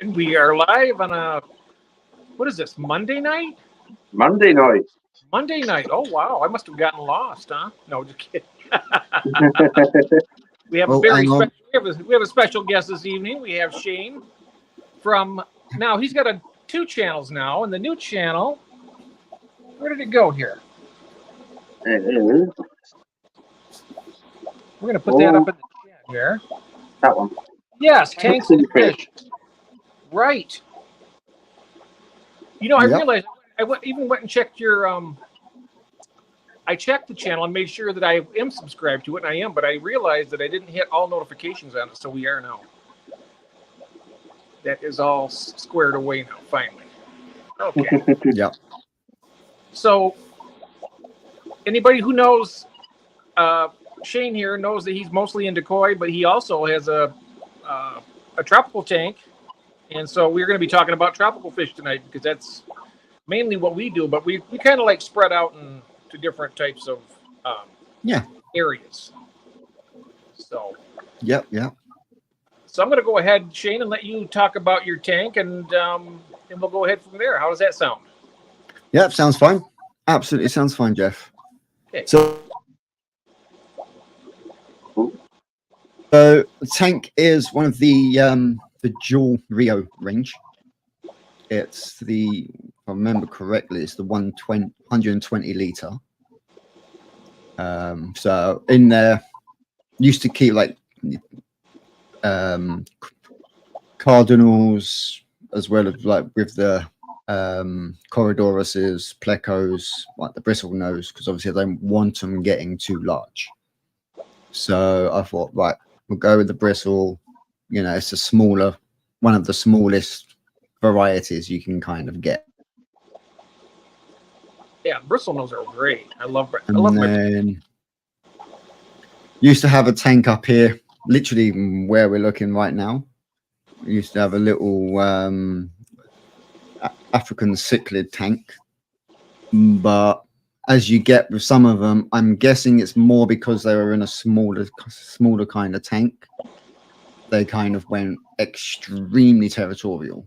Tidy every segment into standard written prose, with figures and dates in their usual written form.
And we are live on what is this, Monday night? Monday night. Monday night. Oh, wow. I must have gotten lost, huh? No, just kidding. We have we have a special guest this evening. We have Shane now he's got two channels now, and the new channel, where did it go here? It is. We're going to put that up in the chat here. That one. Yes, Tanks and Fish. Right. You know, I realized I even went and checked your I checked the channel and made sure that I am subscribed to it, and I am, but I realized that I didn't hit all notifications on it, so we are now. That is all squared away now, finally. Okay. Yeah. So, anybody who knows Shane here knows that he's mostly into koi, but he also has a tropical tank, and so we're going to be talking about tropical fish tonight because that's mainly what we do, but we kind of like spread out into different types of areas. So. Yep. So I'm going to go ahead, Shane, and let you talk about your tank, and we'll go ahead from there. How does that sound? Yep, sounds fine. Absolutely sounds fine, Jeff. Okay. So the tank is one of the dual Rio range. It's if I remember correctly, it's the 120 liter. So in there, used to keep like cardinals, as well as like with the corridoruses, plecos, like the bristle nose, because obviously I don't want them getting too large. So I thought, right, we'll go with the bristle. You know, it's one of the smallest varieties you can kind of get. Yeah, bristle nose are great. I love my. Used to have a tank up here, literally where we're looking right now. We used to have a little African cichlid tank, but as you get with some of them, I'm guessing it's more because they were in a smaller kind of tank. They kind of went extremely territorial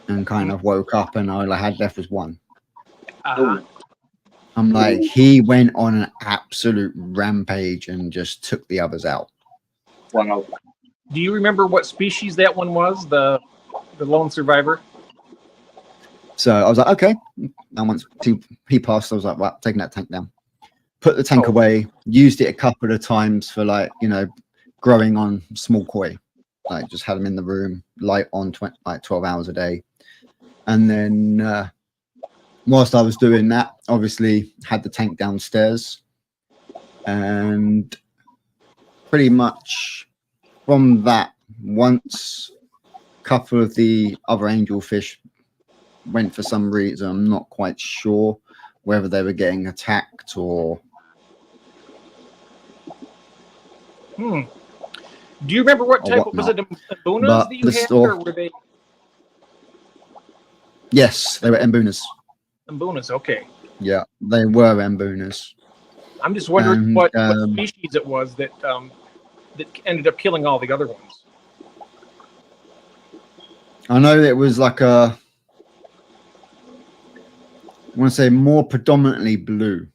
and kind of woke up, and all I had left was one. I'm like, he went on an absolute rampage and just took the others out. Wow. Do you remember what species that one was? The lone survivor? So I was like, okay. And once he passed, I was like, right, taking that tank down. Put the tank away, used it a couple of times for growing on small koi. Like just had them in the room, light on 12 hours a day. And then whilst I was doing that, obviously had the tank downstairs, and pretty much from that, once a couple of the other angelfish went for some reason, I'm not quite sure whether they were getting attacked or. Do you remember what type of, was it Mbunas that you had, or were they? Yes, they were Mbunas. Mbunas, okay. Yeah, they were Mbunas. I'm just wondering what species it was that ended up killing all the other ones. I know it was like I want to say more predominantly blue.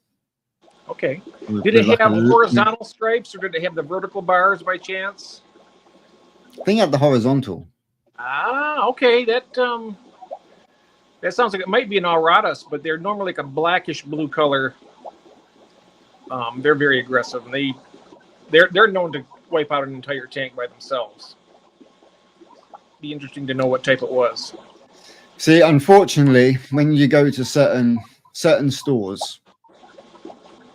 Okay. Did it have horizontal stripes, or did it have the vertical bars by chance? I think it had the horizontal. Okay. That sounds like it might be an auratus, but they're normally like a blackish blue color. They're very aggressive, and they're known to wipe out an entire tank by themselves. Be interesting to know what type it was. See, unfortunately, when you go to certain stores,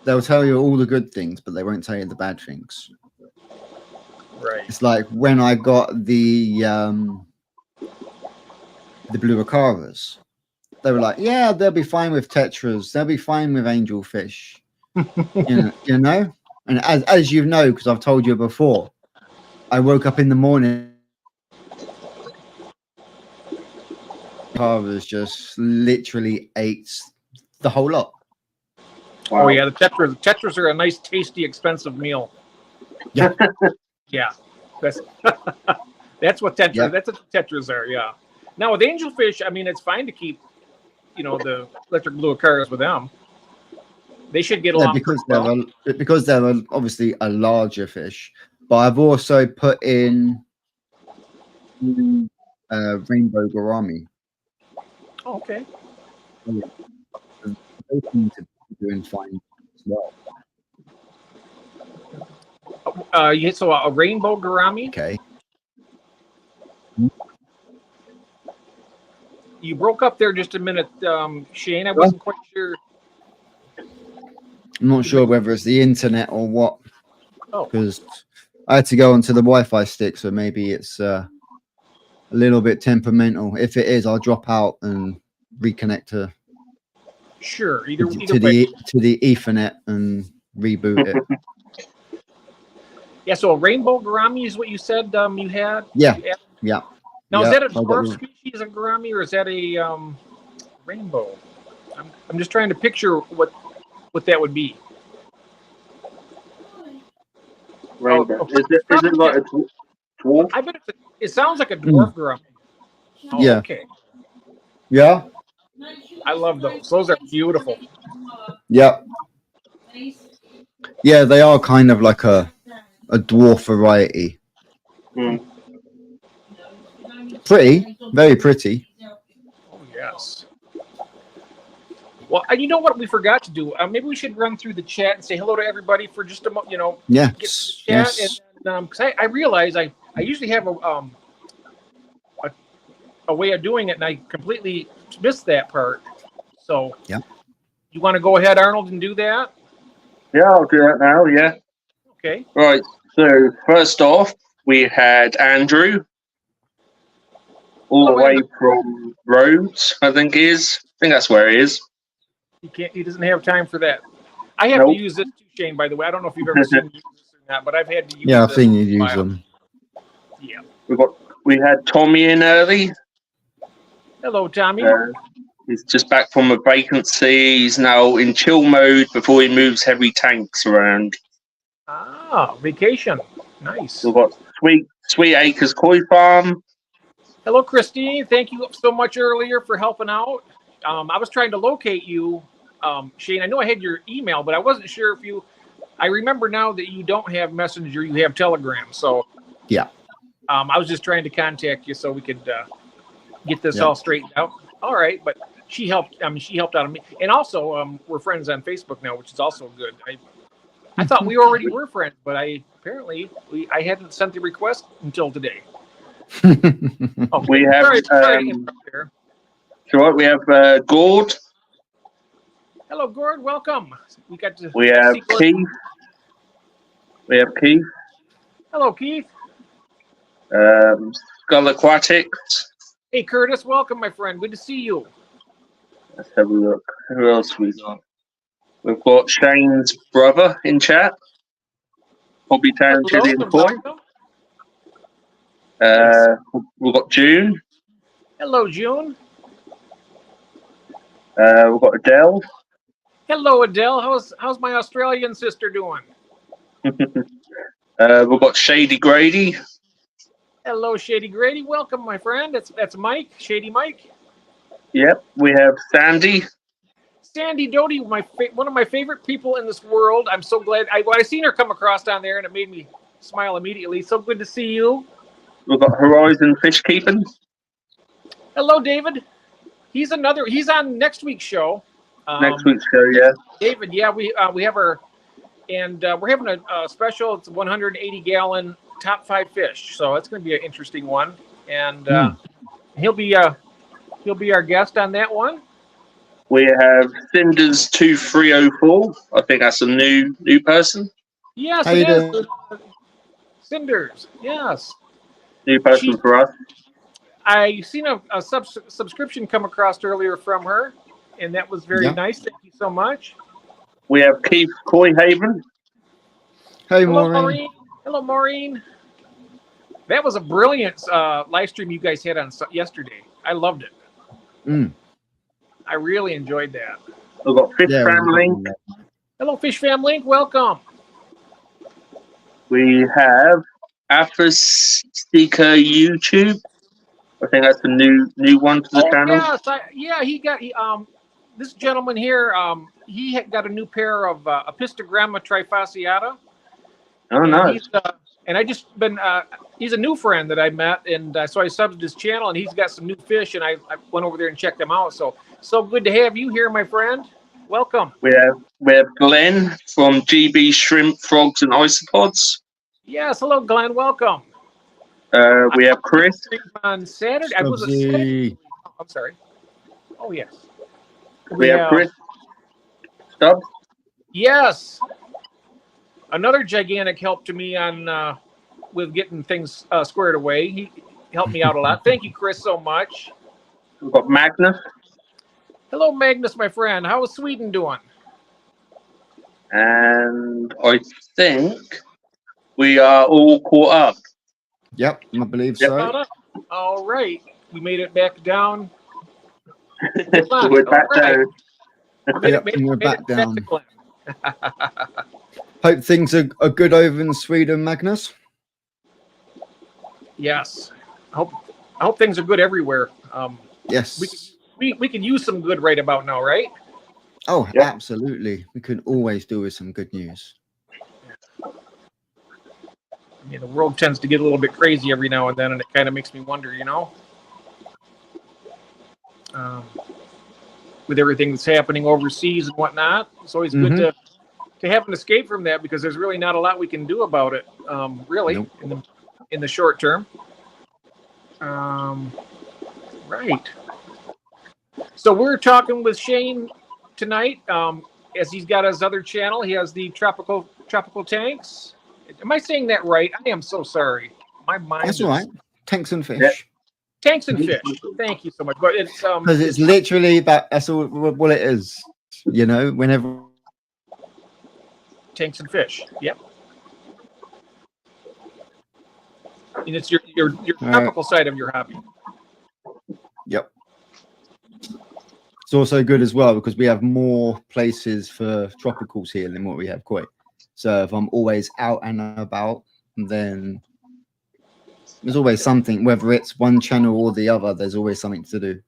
they'll tell you all the good things, but they won't tell you the bad things. Right. It's like when I got the blue acaras. They were like, yeah, they'll be fine with tetras. They'll be fine with angelfish. you know? And as you know, because I've told you before, I woke up in the morning. Acaras just literally ate the whole lot. Wow. Oh, yeah, the tetras are a nice, tasty, expensive meal. Yeah. Yeah. That's That's what tetra. Yep. That's what tetras are. Yeah. Now with angelfish, I mean, it's fine to keep, the electric blue Acaras with them. They should get Yeah, along because pretty well. they're obviously a larger fish. But I've also put in rainbow gourami. Oh, okay. They seem to be doing fine as well. So a rainbow gourami. Okay. You broke up there just a minute, Shane. I wasn't quite sure. I'm not sure whether it's the internet or what, Oh, because I had to go onto the Wi-Fi stick, so maybe it's a little bit temperamental. If it is, I'll drop out and reconnect to sure. Either way. to the Ethernet and reboot it. Yeah. So a rainbow gourami is what you said. You had. Yeah. You had? Yeah. Now is Yeah, that a I got dwarf the- species of gourami, or is that a rainbow? I'm just trying to picture what that would be. Rainbow. Oh, Is it like a dwarf? I bet it sounds like a dwarf gourami. Oh, Yeah. Okay. Yeah. I love those. Those are beautiful. Yeah. Yeah, they are kind of like a dwarf variety. Mm. Pretty, very pretty. Oh, yes. Well, you know what we forgot to do? Maybe we should run through the chat and say hello to everybody for just a moment. Yes. Get to the chat, Yes. and because I realize I usually have a way of doing it, and I completely missed that part. So, Yep. You want to go ahead, Arnold, and do that? Yeah, I'll do that now. Yeah. Okay. Right. So first off, we had Andrew, all the Hello, way Andrew. from Rhodes. I think that's where he is. He doesn't have time for that. I have to Nope. use this too, Shane. By the way, I don't know if you've ever seen me use this or not, but I've had to use. Yeah, I've this seen you for a use while. them. Yeah. We had Tommy in early. Hello, Tommy. He's just back from a vacancy. He's now in chill mode before he moves heavy tanks around. Vacation. Nice. We've got Sweet Acres Koi Farm. Hello, Christine. Thank you so much earlier for helping out. I was trying to locate you, Shane. I know I had your email, but I wasn't sure if you. I remember now that you don't have Messenger; you have Telegram. So Yeah. I was just trying to contact you so we could get this Yeah. all straightened out. All right, but she helped. She helped out on me, and also we're friends on Facebook now, which is also good. I thought we already were friends, but I hadn't sent the request until today. Okay. We have sorry to interrupt there. right. We have Gord. Hello, Gord. Welcome. We have see Gord. Keith. We have Keith. Hello, Keith. Skull Aquatics. Hey, Curtis. Welcome, my friend. Good to see you. Let's have a look. Who else we got? We've got Shane's brother in chat. Hobby Town Hello, Chili and Koi. welcome. We've got June. Hello, June. We've got Adele. Hello, Adele. How's my Australian sister doing? We've got Shady Grady. Hello, Shady Grady. Welcome, my friend. That's Mike. Shady Mike. Yep. We have Sandy. Sandy Doty, one of my favorite people in this world. I'm so glad I seen her come across down there, and it made me smile immediately. So good to see you. We've got Horizon Fish Keeping. Hello, David. He's on next week's show. Next week's show, yeah. David, yeah, we have our, and we're having a special. It's 180-gallon top 5 fish, so it's going to be an interesting one. And he'll be our guest on that one. We have Cinders 2304. I think that's a new person. Yes, How it you is. doing? Cinders. Yes. New person for us. I seen a subscription come across earlier from her, and that was very nice. Thank you so much. We have Keith Koi Haven. Hey, Hello, Maureen. Maureen. Hello, Maureen. That was a brilliant live stream you guys had on yesterday. I loved it. Mm. I really enjoyed that. We've got Fish Yeah, Family. Hello, Fish Fam Link. Welcome. We have Seeker YouTube. I think that's the new one to the channel. Yes, this gentleman here. He got a new pair of Apistogramma trifasciata. Oh, And nice. I just been. He's a new friend that I met, and so I subbed his channel, and he's got some new fish, and I went over there and checked them out. So good to have you here, my friend. Welcome. We have Glenn from GB Shrimp, Frogs, and Isopods. Yes, hello, Glenn. Welcome. We have Chris. On Saturday. I was a Stubbsy. Saturday. I'm sorry. Oh yes. We have Chris. Stubbs. Yes. Another gigantic help to me on with getting things squared away. He helped me out a lot. Thank you, Chris, so much. We've got Magnus. Hello, Magnus, my friend. How is Sweden doing? And I think we are all caught up. Yep, I believe Yep. so. All right. We made it back down. We're back down. Yep, we're back down. to Glenn. Hope things are good over in Sweden, Magnus. Yes. I hope things are good everywhere. Yes. We can use some good right about now, right? Oh, Yep. absolutely. We could always do with some good news. I mean, the world tends to get a little bit crazy every now and then, and it kind of makes me wonder, you know, with everything that's happening overseas and whatnot. It's always good to have an escape from that, because there's really not a lot we can do about it, really, Nope. in the short term. Right. So we're talking with Shane tonight, as he's got his other channel. He has the tropical tanks. Am I saying that right? I am so sorry. My mind. That's all right. Tanks and fish. Yep. Tanks and fish. Thank you so much. But it's Because it's literally that's all what it is. You know, whenever tanks and fish. Yep. And it's your tropical side of your hobby. Yep. It's also good as well because we have more places for tropicals here than what we have koi. So if I'm always out and about, then there's always something, whether it's one channel or the other, there's always something to do.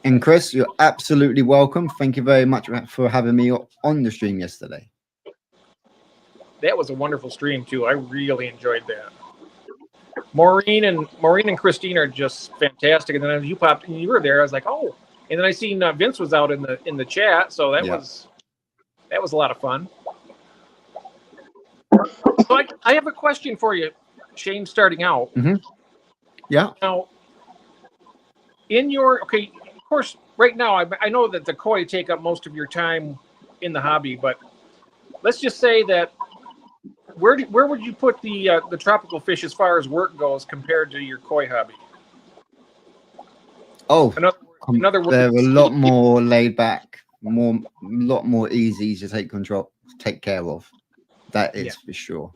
And Chris, you're absolutely welcome. Thank you very much for having me on the stream yesterday. That was a wonderful stream too. I really enjoyed that. Maureen and Christine are just fantastic. And then as you popped and you were there, I was like, oh. And then I seen Vince was out in the chat, so that was a lot of fun. So I have a question for you, Shane. Starting out, Yeah. now of course, right now I know that the koi take up most of your time in the hobby, but let's just say that where would you put the tropical fish as far as work goes compared to your koi hobby? Oh, in other words, they're a lot more laid back, a lot more easy to take care of. That is for sure.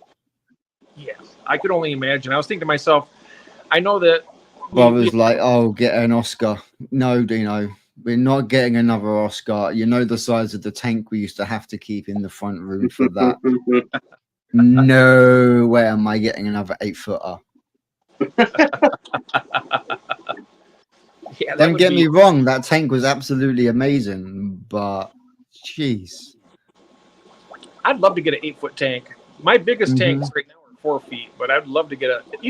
Yeah, I could only imagine. I was thinking to myself, I know that. I was like, oh, get an Oscar. No, Dino, we're not getting another Oscar. You know the size of the tank we used to have to keep in the front room for that. No way am I getting another 8-footer. Yeah, don't get me wrong, that tank was absolutely amazing, but jeez. I'd love to get an 8-foot tank. My biggest tanks right now are 4 feet, but I'd love to get at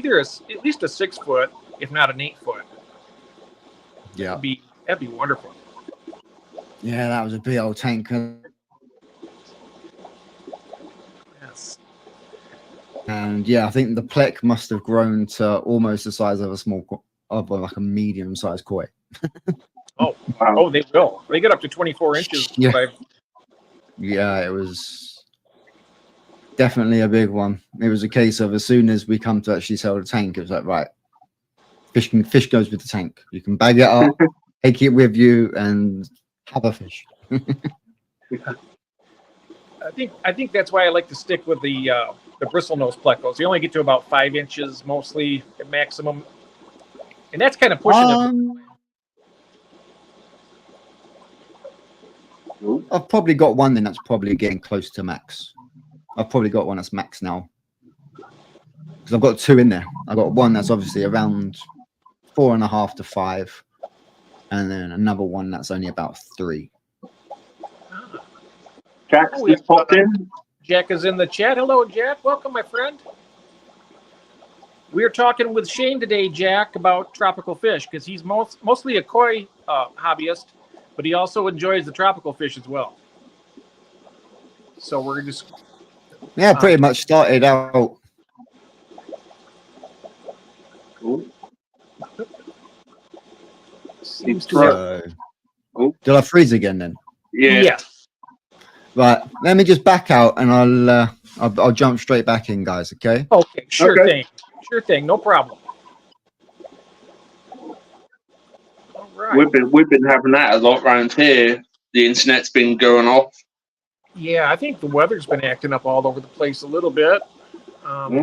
least a 6 foot, if not an 8 foot. Yeah, that'd be wonderful. Yeah, that was a big old tank. Yes. And yeah, I think the plec must have grown to almost the size of like a medium-sized koi. Oh, wow. Oh, they will. They get up to 24 inches. Yeah. Yeah, it was definitely a big one. It was a case of as soon as we come to actually sell the tank, it was like, right, fish goes with the tank. You can bag it up, take it with you, and have a fish. I think that's why I like to stick with the bristlenose plecos. You only get to about 5 inches, mostly at maximum, and that's kind of pushing it. I've probably got one then that's probably getting close to max. I've probably got one that's max now. because I've got 2 in there. I've got one that's obviously around 4.5 to 5, and then another one that's only about 3. Jack's Oh, we just popped have, in. Jack is in the chat. Hello, Jack. Welcome, my friend. We're talking with Shane today, Jack, about tropical fish because he's mostly a koi hobbyist, but he also enjoys the tropical fish as well. So we're just Pretty much started out. seems to have, Did I freeze again then? Yeah. yes. Right. Let me just back out, and I'll jump straight back in, guys. Okay. Okay, sure Okay. thing. Sure thing, no problem. All right. We've been having that a lot around here. The internet's been going off. Yeah, I think the weather's been acting up all over the place a little bit. I'll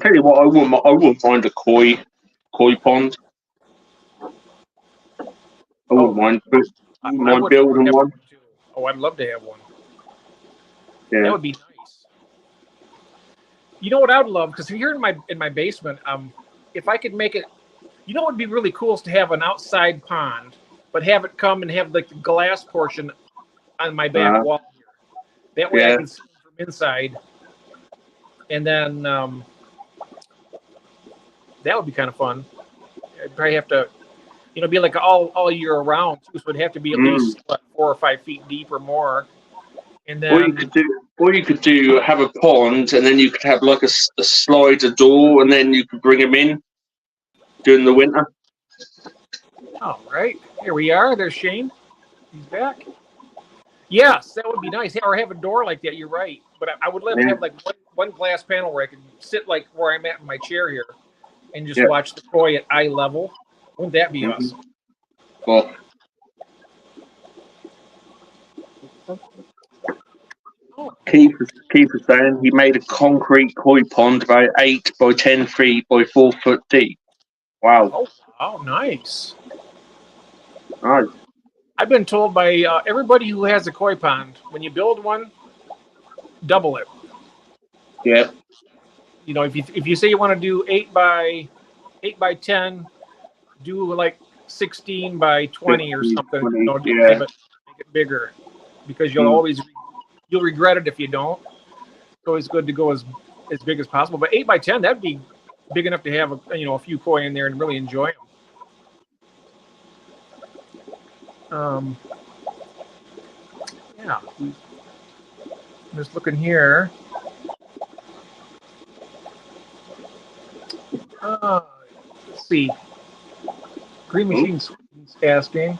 tell you what, I wouldn't mind a koi pond. I wouldn't mind building have one. too. Oh, I'd love to have one. Yeah. That would be nice. You know what I would love? Because here in my basement, if I could make it, you know what would be really cool is to have an outside pond, but have it come and have like the glass portion on my back wall here. That way I can see from inside. And then that would be kind of fun. I'd probably have to, be like all year around too. So it'd have to be at least 4 or 5 feet deep or more. And then Or you could do have a pond, and then you could have like a slider door, and then you could bring them in during the winter. All right, here we are. There's Shane. He's back. Yes, that would be nice. Or have a door like that. You're right. But I would love to have like one glass panel where I could sit like where I'm at in my chair here and just watch the koi at eye level. Wouldn't that be awesome? Well, Keith was saying he made a concrete koi pond about 8 by 10 feet by 4 foot deep. Wow. Oh, nice. Nice. I've been told by everybody who has a koi pond, when you build one, double it. Yeah. If you say you want to do 8 by 10, do like 16 by 20 or something. 20, make it bigger, because you'll regret it if you don't. It's always good to go as big as possible. But 8 by 10, that'd be big enough to have a few koi in there and really enjoy them. Yeah, I'm just looking here. Let's see. Green Machine Sweeten's asking.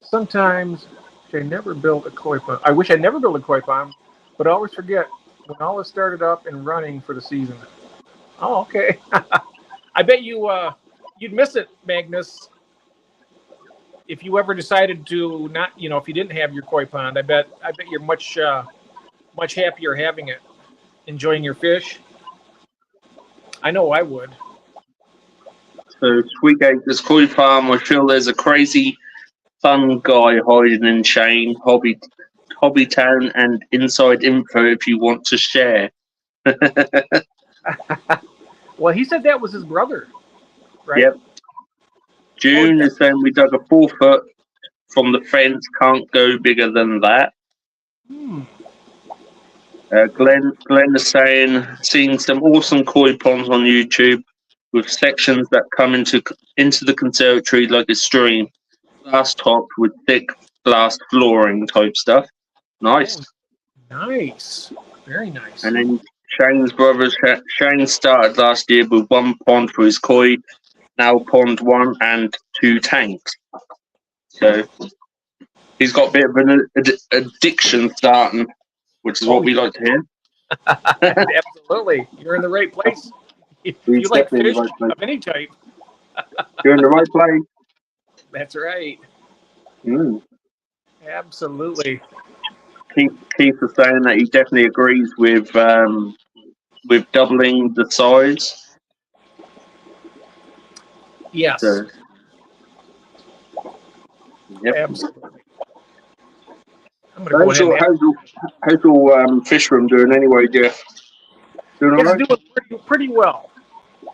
Sometimes I never built a koi pond. I wish I never built a koi pond, but I always forget when all is started up and running for the season. Oh, okay. I bet you'd miss it, Magnus, if you ever decided to not, if you didn't have your koi pond. I bet you're much happier having it, enjoying your fish. I know I would. So Sweetgate, this koi farm, I feel there's a crazy fun guy hiding in Shane, Hobby Town, and inside info if you want to share. Well, he said that was his brother, right? Yep. June is saying we dug a 4 foot from the fence, can't go bigger than that. Glenn is saying, seeing some awesome koi ponds on YouTube with sections that come into the conservatory like a stream, glass topped with thick glass flooring type stuff. Nice. Nice. Very nice. And then Shane's brothers, Shane started last year with 1 pond for his koi, now pond 1 and 2 tanks. So he's got a bit of an addiction starting, which is what we like to hear. Absolutely. You're in the right place. If you like fish of any type. You're in the right place. That's right. Absolutely. Keith is saying that he definitely agrees with doubling the size. Yes. So, yep. Absolutely. I'm gonna go ahead How's your fish room doing anyway, Jeff? Doing all right? It's doing pretty well,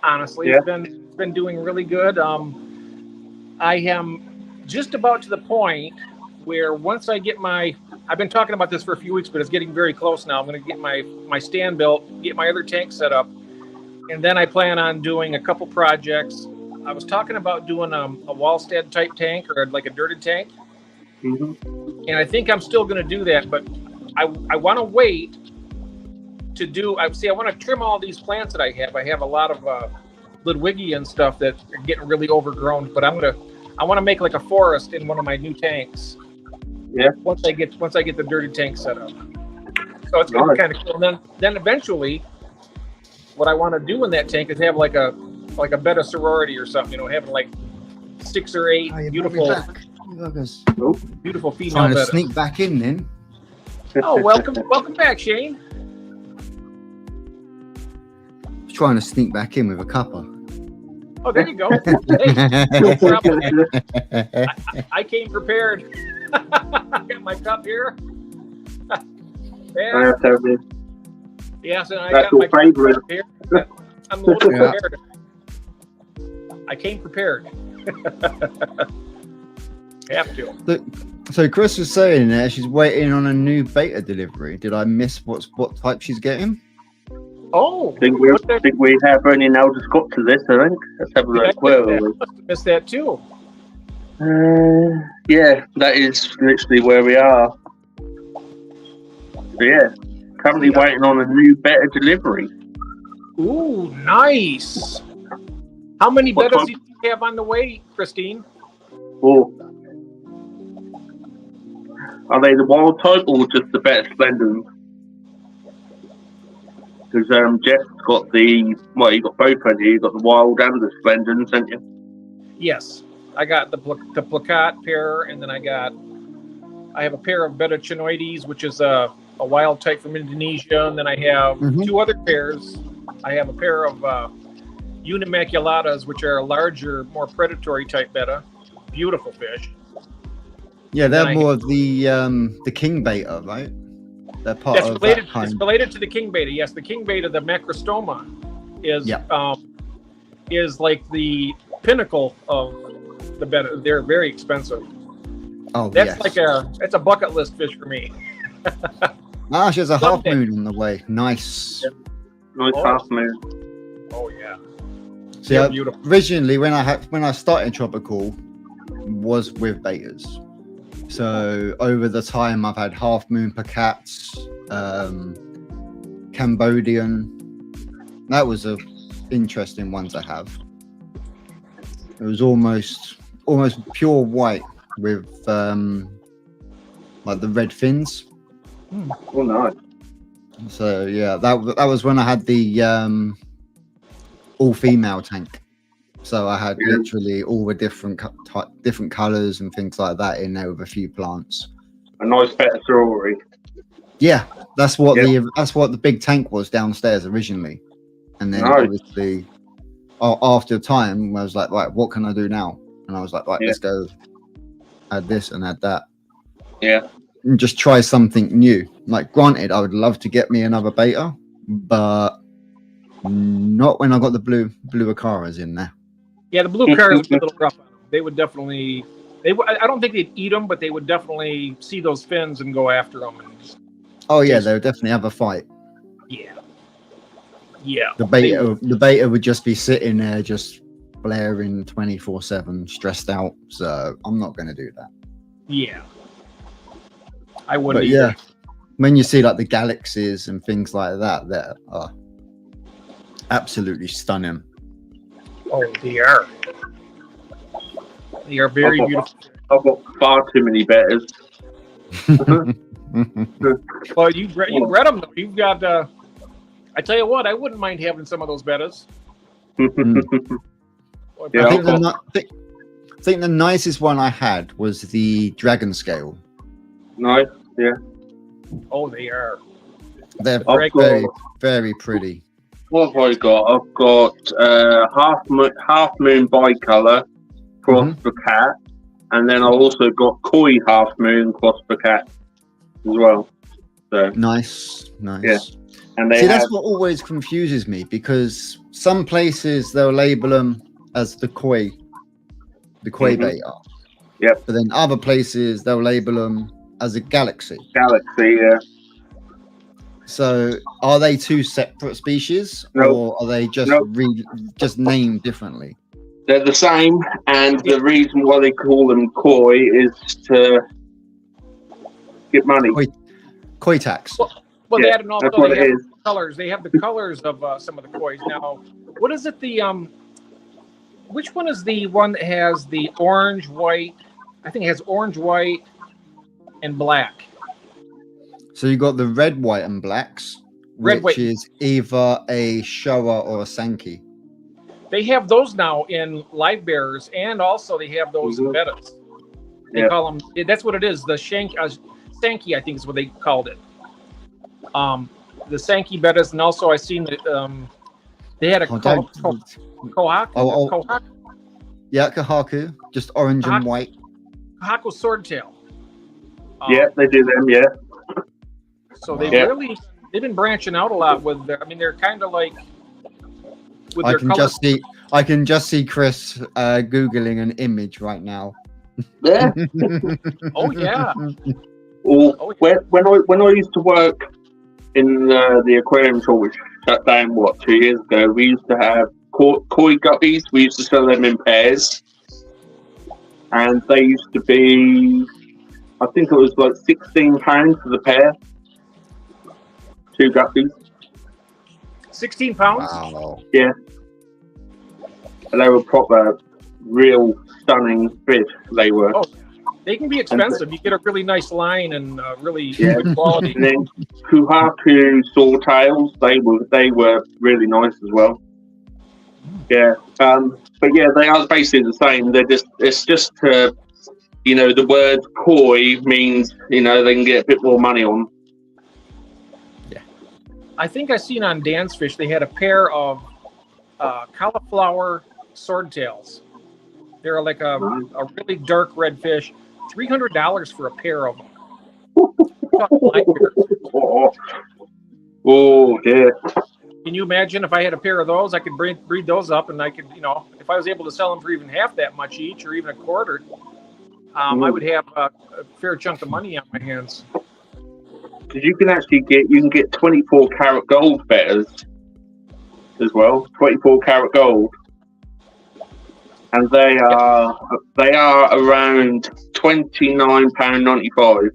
honestly. Yeah. It's been doing really good. I am just about to the point where once I get I've been talking about this for a few weeks, but it's getting very close now. I'm going to get my stand built, get my other tank set up, and then I plan on doing a couple projects. I was talking about doing a Wallstead type tank or like a dirted tank, Mm-hmm. and I think I'm still going to do that, but I want to wait to do. I want to trim all these plants that I have. I have a lot of Ludwigi and stuff that are getting really overgrown, but I want to make like a forest in one of my new tanks. Yeah. Once I get the dirty tank set up, so it's gonna be kind of cool. And then eventually, what I want to do in that tank is have like a bed of sorority or something. Having like 6 or 8 beautiful female Trying to bedders. sneak back in then. Oh, welcome back, Shane. Trying to sneak back in with a cuppa. Oh, there you go. Hey, no problem. I came prepared. I got my cup here. Yeah. Yes, and I That's got my your favorite. cup here. I'm a little prepared. I came prepared. Have to. So Chris was saying there she's waiting on a new beta delivery. Did I miss what type she's getting? Oh, I think we have only now just got to this, I think. Let's have a look. Missed that too. Yeah, that is literally where we are. So yeah, currently waiting on a new beta delivery. Ooh, nice. How many What betas type? do you have on the way, Christine? Oh. Are they the wild type or just the beta splendors? Because Jeff's got you got both, haven't you? You got the wild and the splendors, haven't you? Yes, I got the plakat pair, and then I have a pair of beta chinoides, which is a wild type from Indonesia, and then I have 2 other pairs. I have a pair of Unimaculatas, which are a larger, more predatory type beta. Beautiful fish. Yeah, they're more of the king beta, right? They're part That's of related. that kind. It's related to the king beta. Yes, the king beta, the macrostoma, is like the pinnacle of the beta. They're very expensive. Oh, that's yes. it's a bucket list fish for me. She has a half Someday. moon on the way. Nice. Nice half moon. Oh yeah. See, They're beautiful. originally when I started Tropical was with betas. So over the time I've had half moon pacats, Cambodian. That was a interesting one to have. It was almost pure white with like the red fins. Oh nice. So yeah, that was when I had the all-female tank. So I had literally all the different colors and things like that in there with a few plants. A nice beta sorority. Yeah, that's what the big tank was downstairs originally, and then obviously after time I was like, right, what can I do now? And I was like, right, let's go add this and add that. Yeah. And just try something new. Like, granted, I would love to get me another beta, but not when I got the blue Acaras in there. Yeah, the blue cars would be a little rough on them. They would definitely. I don't think they'd eat them, but they would definitely see those fins and go after them. And just, Oh yeah, they would definitely have a fight. yeah. Yeah. The beta would just be sitting there, just blaring 24/7, stressed out. So I'm not going to do that. Yeah. I wouldn't. But yeah, when you see like the galaxies and things like that, they're absolutely stunning. Oh, they are. They are very beautiful. I've got far too many betas. Well, you bred them though. You've got. I tell you what, I wouldn't mind having some of those betas. Yeah, I think the nicest one I had was the dragon scale. Nice, yeah. Oh, they are. They're very, very pretty. What have I got? I've got half moon bicolor cross the cat, and then I also got koi half moon cross the cat as well. So Nice. Yeah. And they See, have, that's what always confuses me, because some places they'll label them as the koi Mhm. beta. Yep. But then other places they'll label them as a galaxy. Galaxy. So are they two separate species, No. or are they just No. just named differently? They're the same, and the reason why they call them koi is to get money. Koi tax. Well, Yeah, that and also that's what they it have is. colors. They have the colors of some of the kois. Now, what is it? Which one is the one that has the orange, white? I think it has orange, white, and black. So you got the red, white, and blacks, Red, which white. is either a Showa or a Sankey. They have those now in live bearers, and also they have those in Mhm. bettas. They Yeah. call them. That's what it is. The Sankey, I think, is what they called it. The Sankey bettas, and also I seen that they had a Kohaku. Kohaku. Yeah, Kahaku, just orange and Kahaku. white. Kohaku swordtail. Yeah, they do them. Yeah. So they've Yeah. they've been branching out a lot with their. I mean, they're kind of like with I their can colors. just see Chris googling an image right now. Yeah. Oh yeah. Or Oh, yeah. when I used to work in the aquarium store, which shut down 2 years ago, we used to have koi guppies. We used to sell them in pairs, and they used to be, I think it was like £16 for the pair. 2 guppies. 16 pounds. Wow. And they were proper, real stunning fish. They were. Oh, they can be expensive. You get a really nice line and really Yeah. good quality. And then Kuhaku swordtails, they were really nice as well. Yeah. But yeah, they are basically the same. It's just the word koi means they can get a bit more money on. I think I seen on Dan's Fish they had a pair of cauliflower swordtails. They're like a really dark red fish. $300 for a pair of them. Oh yeah. Can you imagine if I had a pair of those? I could breed those up, and I could, if I was able to sell them for even half that much each, or even a quarter, I would have a fair chunk of money on my hands. Because you can get 24 karat gold betters as well. 24 karat gold. And they are around £29.95.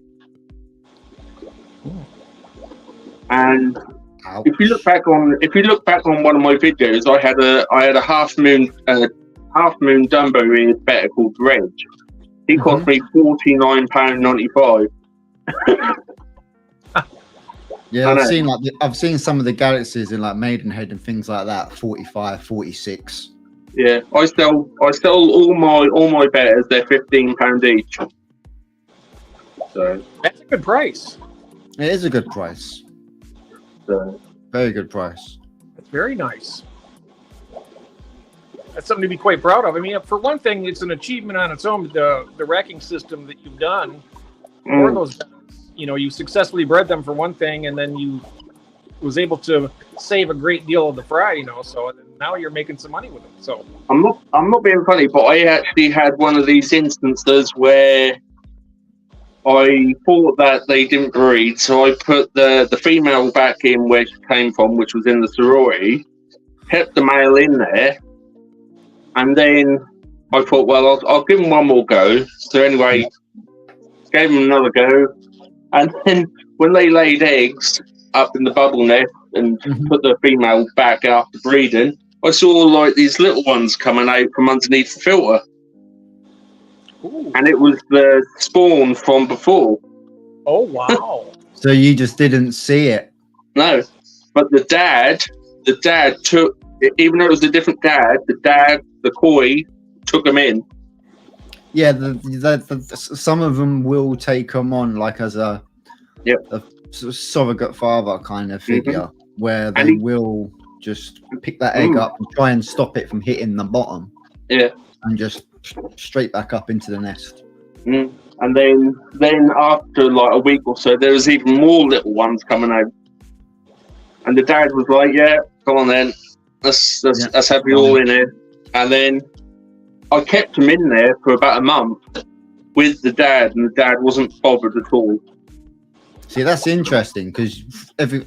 And Ouch. if you look back on one of my videos, I had a half moon Dumbo eared better called Reg. He cost me £49.95. Yeah, I know. I've seen some of the galaxies in like Maidenhead and things like that, 45, 46. Yeah, I sell all my betters. They're £15 each. So That's a good price. It is a good price. Very good price. That's very nice. That's something to be quite proud of. I mean, for one thing, it's an achievement on its own. The racking system that you've done for those, you successfully bred them for one thing, and then you was able to save a great deal of the fry. So now you're making some money with it. So I'm not being funny, but I actually had one of these instances where I thought that they didn't breed, so I put the female back in where she came from, which was in the sorority, kept the male in there, and then I thought, well, I'll give him one more go. So anyway, gave him another go, and then when they laid eggs up in the bubble nest and put the female back after breeding, I saw like these little ones coming out from underneath the filter. ooh. And it was the spawn from before. Oh wow. So you just didn't see it. No, but the dad took, even though it was a different dad, the koi took him in. Yeah, some of them will take them on like as a surrogate father kind of figure, where they will just pick that egg up and try and stop it from hitting the bottom. Yeah, and just straight back up into the nest. And then after like a week or so, there was even more little ones coming out. And the dad was like, "Yeah, come on then, let's have you all in here." And then I kept him in there for about a month with the dad, and the dad wasn't bothered at all. See, that's interesting because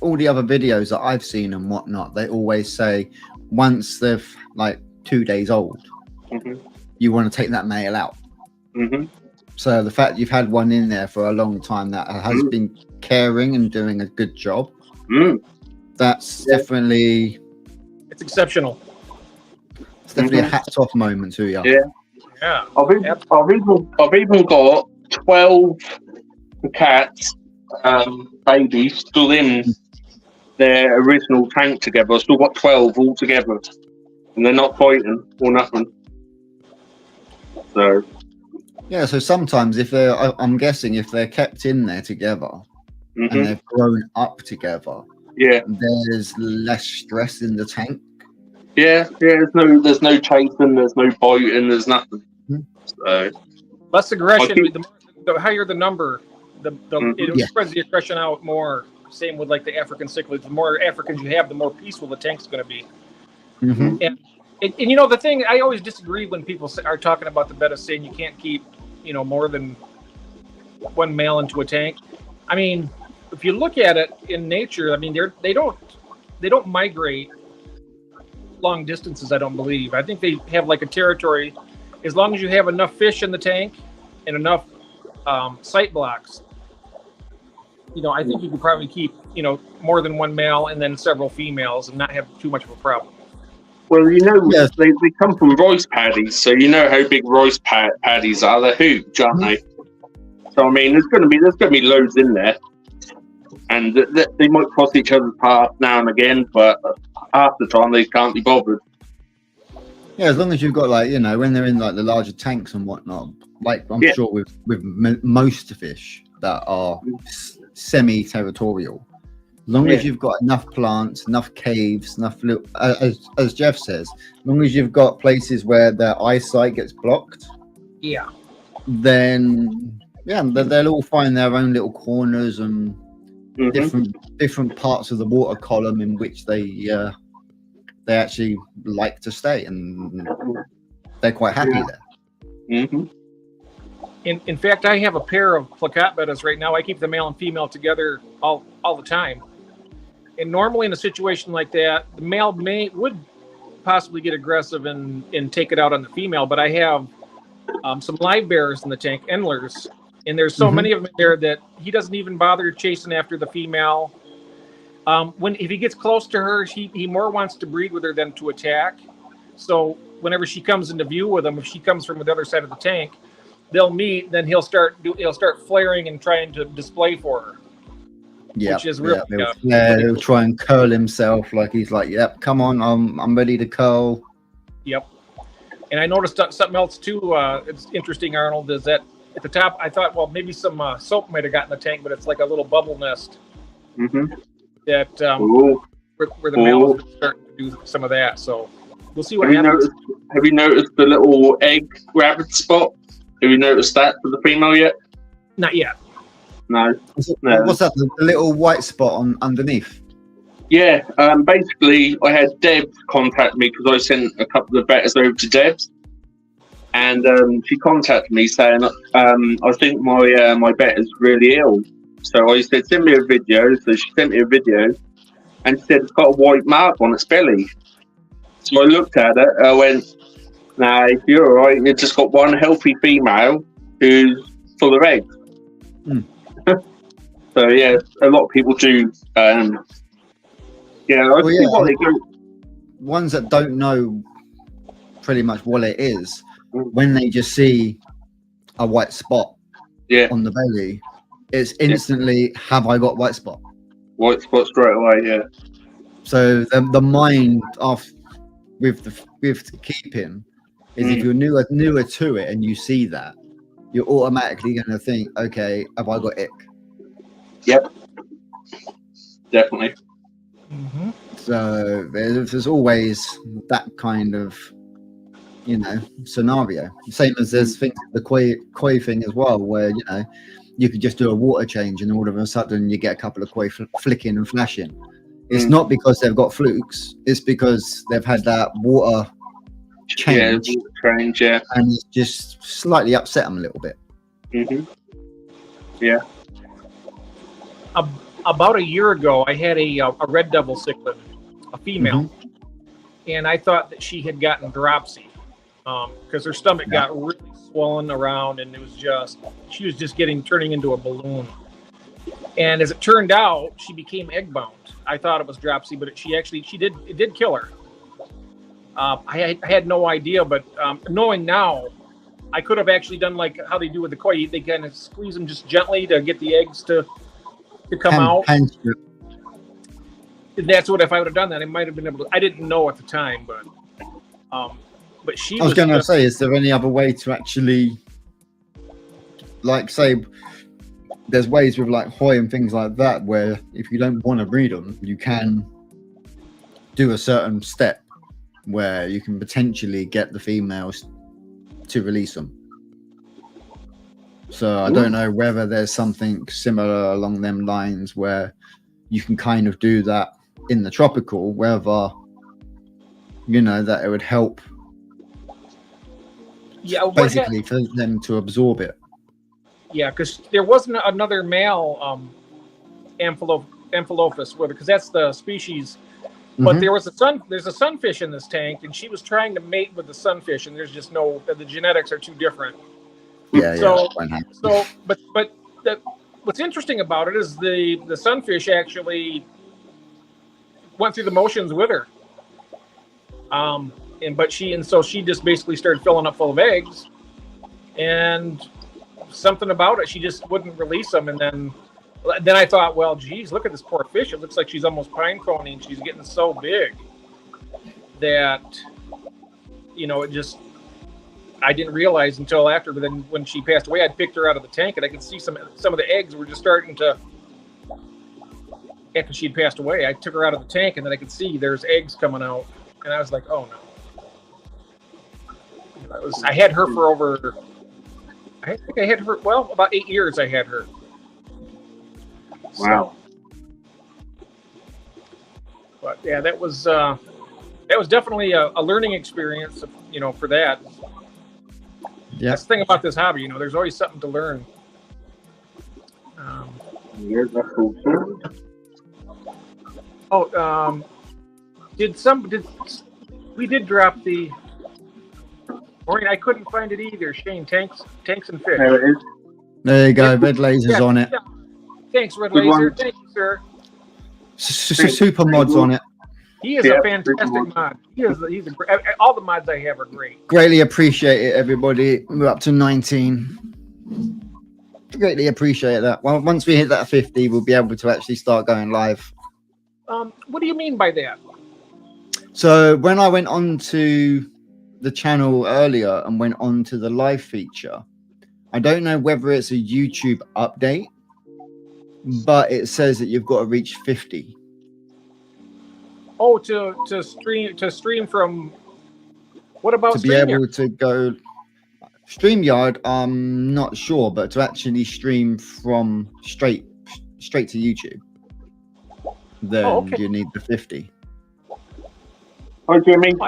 all the other videos that I've seen and whatnot, they always say once they're like 2 days old, you want to take that male out. So the fact you've had one in there for a long time that has been caring and doing a good job, that's definitely, it's exceptional. it's definitely a hats off moment to you. Yeah. I've even got 12 cats, babies still in their original tank together. I've still got 12 all together, and they're not fighting or nothing. So yeah, so sometimes if they're, I'm guessing if they're kept in there together and they've grown up together, there's less stress in the tank. Yeah, there's no chasing, there's no biting, there's nothing. So less aggression. The higher the number, it spreads the aggression out more. Same with like the African cichlids. The more Africans you have, the more peaceful the tank's going to be. And you know, the thing I always disagree when people are talking about the betta, saying you can't keep, you know, more than one male into a tank. I mean, if you look at it in nature, I mean, they don't migrate long distances. I don't believe. I think they have like a territory. As long as you have enough fish in the tank and enough sight blocks, you know, I think you could probably keep, you know, more than one male and then several females and not have too much of a problem. Well, you know, they come from rice paddies, so you know how big rice paddies are. They're huge, aren't they? So I mean, there's going to be loads in there, and they might cross each other's path now and again, but half the time they can't be bothered. Yeah, as long as you've got, like, you know, when they're in like the larger tanks and whatnot, like I'm sure with most fish that are semi-territorial, as long as you've got enough plants, enough caves, enough little, as Jeff says, as long as you've got places where their eyesight gets blocked, then they'll all find their own little corners and different parts of the water column in which they actually like to stay, and they're quite happy there. In fact, I have a pair of plakat bettas right now. I keep the male and female together all the time. And normally in a situation like that, the male would possibly get aggressive and take it out on the female. But I have some live bears in the tank, endlers, and there's so many of them there that he doesn't even bother chasing after the female. If he gets close to her, he more wants to breed with her than to attack. So whenever she comes into view with him, if she comes from the other side of the tank, they'll meet. Then he'll start flaring and trying to display for her. Which is really he'll try and curl himself, like he's like, "Yep, come on, I'm ready to curl." Yep. And I noticed something else too. It's interesting, Arnold, is that at the top, I thought, well, maybe some soap might have gotten in the tank, but it's like a little bubble nest. That where the male is starting to do some of that. So we'll see what happens. Have you noticed the little egg rabbit spot? Have you noticed that for the female yet? Not yet. No. What's that? The little white spot underneath? Yeah. Basically, I had Deb contact me because I sent a couple of bettas over to Deb's, and she contacted me saying, "I think my betta's really ill." So I said, "Send me a video." So she sent me a video, and she said it's got a white mark on its belly. So I looked at it. I went, "Nah, you're all right. You've just got one healthy female who's full of eggs." So yeah, a lot of people do. I see what they do. Ones that don't know pretty much what it is, when they just see a white spot on the belly, it's instantly, have I got white spot? White spot straight away, yeah. So the mind with keeping is if you're newer to it and you see that, you're automatically going to think, okay, have I got ick? Yep, definitely. So there's always that kind of, you know, scenario. Same as there's things, the koi thing as well, where, you know, you could just do a water change and all of a sudden you get a couple of koi flicking and flashing. It's not because they've got flukes. It's because they've had that water change, Yeah. and it's just slightly upset them a little bit. Mm-hmm. Yeah. About a year ago, I had a red devil cichlid, a female, and I thought that she had gotten dropsy because her stomach got really swollen around, and she was just turning into a balloon. And as it turned out, she became egg bound. I thought it was dropsy, but it did kill her. I had no idea, but knowing now, I could have actually done like how they do with the koi. They kind of squeeze them just gently to get the eggs to come out. That's what, if I would have done that, I might have been able to. I didn't know at the time, but she. I was going to say, is there any other way to actually, like, say, there's ways with like Hoi and things like that where if you don't want to breed them, you can do a certain step where you can potentially get the females to release them. So I don't know whether there's something similar along them lines where you can kind of do that in the tropical, whether, you know, that it would help basically for them to absorb it. Yeah, because there wasn't another male Amphilophus with it, because that's the species. But there's a sunfish in this tank, and she was trying to mate with the sunfish, and there's just the genetics are too different. What's interesting about it is the sunfish actually went through the motions with her. So she just basically started filling up full of eggs, and something about it, she just wouldn't release them. And then I thought, well, geez, look at this poor fish. It looks like she's almost pine coning. She's getting so big that, you know, I didn't realize until after. But then when she passed away, I picked her out of the tank, and I could see some of the eggs were just starting to. After she'd passed away, I took her out of the tank, and then I could see there's eggs coming out, and I was like, oh no. I had her for over. I think I had her, about 8 years I had her. Wow. So, but yeah, that was definitely a learning experience, you know, for that. Yeah. That's the thing about this hobby, you know, there's always something to learn. Yeah, that's cool. We did drop the. Maureen, I couldn't find it either. Shane, tanks and fish. There it is. There you go. Red laser's on it. Yeah. Thanks, Red Good Laser. one. Thank you, sir. Super mods on it. He is a fantastic mod. He's all the mods I have are great. Greatly appreciate it, everybody. We're up to 19. Greatly appreciate that. Well, once we hit that 50, we'll be able to actually start going live. What do you mean by that? So when I went on to the channel earlier and went on to the live feature, I don't know whether it's a YouTube update, but it says that you've got to reach 50. Oh, to stream from. What about to be able to go StreamYard? I'm not sure, but to actually stream from straight to YouTube, then you need the 50. Oh, do you mean?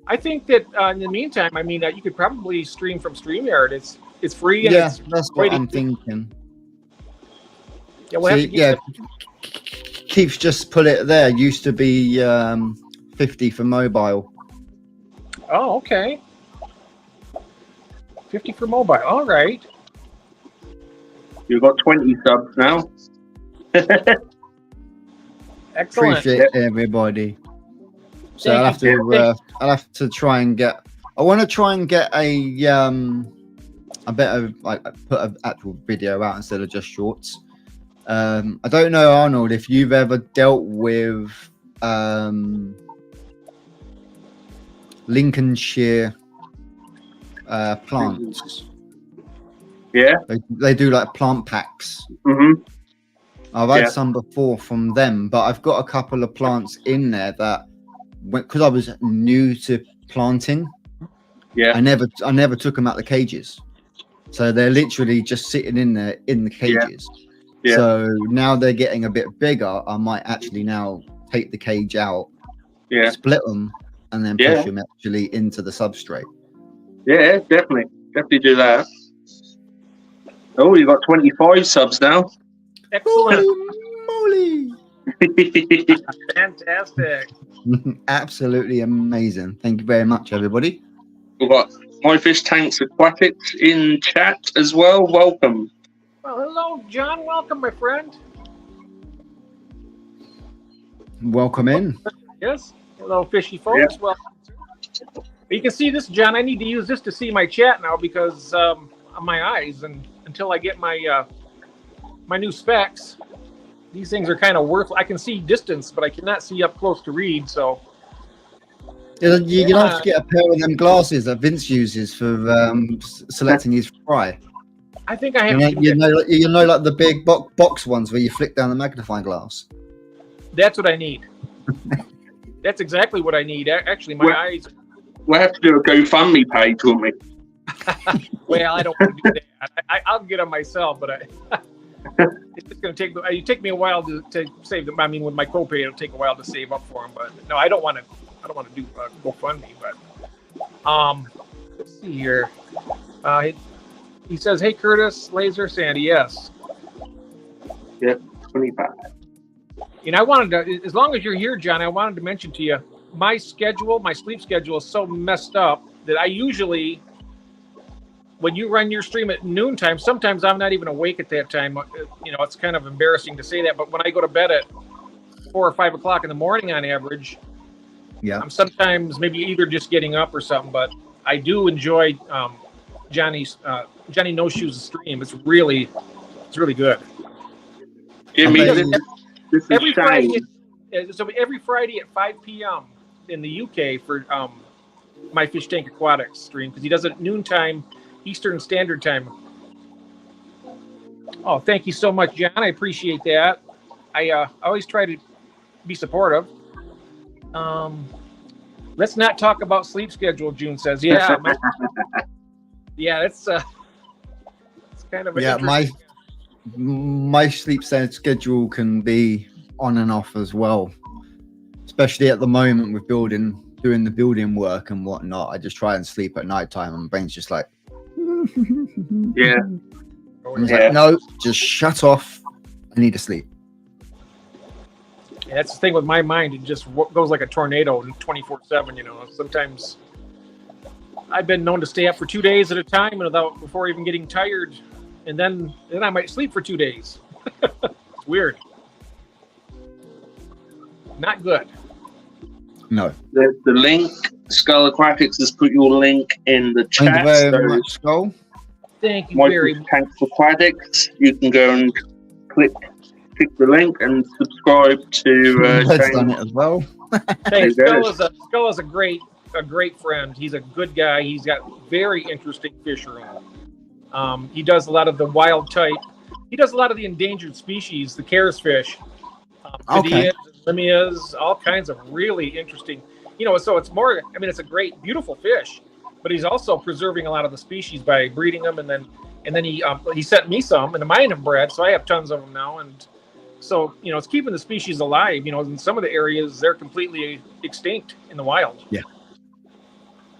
I think that in the meantime, I mean, you could probably stream from StreamYard. It's free. And yeah, it's that's what I'm thinking. Yeah, we'll Keith's just put it there. Used to be 50 for mobile. Oh, okay. 50 for mobile. All right. You've got 20 subs now. Excellent. Appreciate everybody. So I'll have to try and get. I want to try and get a better, like, put an actual video out instead of just shorts. I don't know, Arnold, if you've ever dealt with Lincolnshire plants. Yeah. They do like plant packs. Mm-hmm. I've had some before from them, but I've got a couple of plants in there that, because I was new to planting, I never took them out the cages, so they're literally just sitting in there in the cages. Yeah. So now they're getting a bit bigger. I might actually now take the cage out, Yeah. split them, and then Yeah. push them actually into the substrate. Yeah, definitely do that. Oh, you got 25 subs now. Excellent. Holy moly! Fantastic. Absolutely amazing. Thank you very much, everybody. We've got My Fish Tanks Aquatics in chat as well. Welcome. Well, hello, John. Welcome, my friend. Welcome in. Yes. Hello, fishy folks. Yeah. Well, you can see this, John. I need to use this to see my chat now because of my eyes, and until I get my my new specs, these things are kind of worthless. I can see distance, but I cannot see up close to read. So You have to get a pair of them glasses that Vince uses for selecting his fry. I think I have. You know, like the big box ones where you flick down the magnifying glass. That's what I need. That's exactly what I need. Actually, my eyes. We'll have to do a GoFundMe page, won't we? Well, I don't want to do that. I'll get them myself, but it's just going to take me a while to save them. I mean, with my copay, it'll take a while to save up for them. But no, I don't want to do GoFundMe. But let's see here. He says, "Hey, Curtis, Laser, Sandy, yes." Yep, 25. And I wanted to, as long as you're here, John, I wanted to mention to you, my sleep schedule is so messed up that I usually, when you run your stream at noontime, sometimes I'm not even awake at that time. You know, it's kind of embarrassing to say that, but when I go to bed at 4 or 5 o'clock in the morning on average, Yeah. I'm sometimes maybe either just getting up or something, but I do enjoy Johnny No Shoes' stream. It's really good. Yeah, me, this is Every Shane. every Friday at 5 p.m. in the UK for My Fish Tank Aquatics stream, because he does it at noontime Eastern Standard Time. Oh, thank you so much, John. I appreciate that. I always try to be supportive. Let's not talk about sleep schedule, June says. Yeah. Yeah, it's kind of my sleep schedule can be on and off as well, especially at the moment with doing the building work and whatnot. I just try and sleep at night time, and my brain's just like, Yeah. like, no, just shut off. I need to sleep. Yeah, that's the thing with my mind. It just goes like a tornado 24/7. You know, sometimes I've been known to stay up for 2 days at a time before even getting tired, and then I might sleep for 2 days. It's weird. Not good. No. The link, Skull Aquatics has put your link in the chat. Thank you very much, Skull. Thank you My very Fish much. Tanks Aquatics. You can go and click the link and subscribe to Red's done Shane. it as well. Hey, There you Skull is a great friend. He's a good guy. He's got very interesting fish room. He does a lot of the wild type. He does a lot of the endangered species, the Cares fish. Okay. Limias, all kinds of really interesting. You know, so it's more. I mean, it's a great, beautiful fish, but he's also preserving a lot of the species by breeding them, and then he sent me some, and mine have bred, so I have tons of them now, and so you know, it's keeping the species alive. You know, in some of the areas they're completely extinct in the wild. Yeah.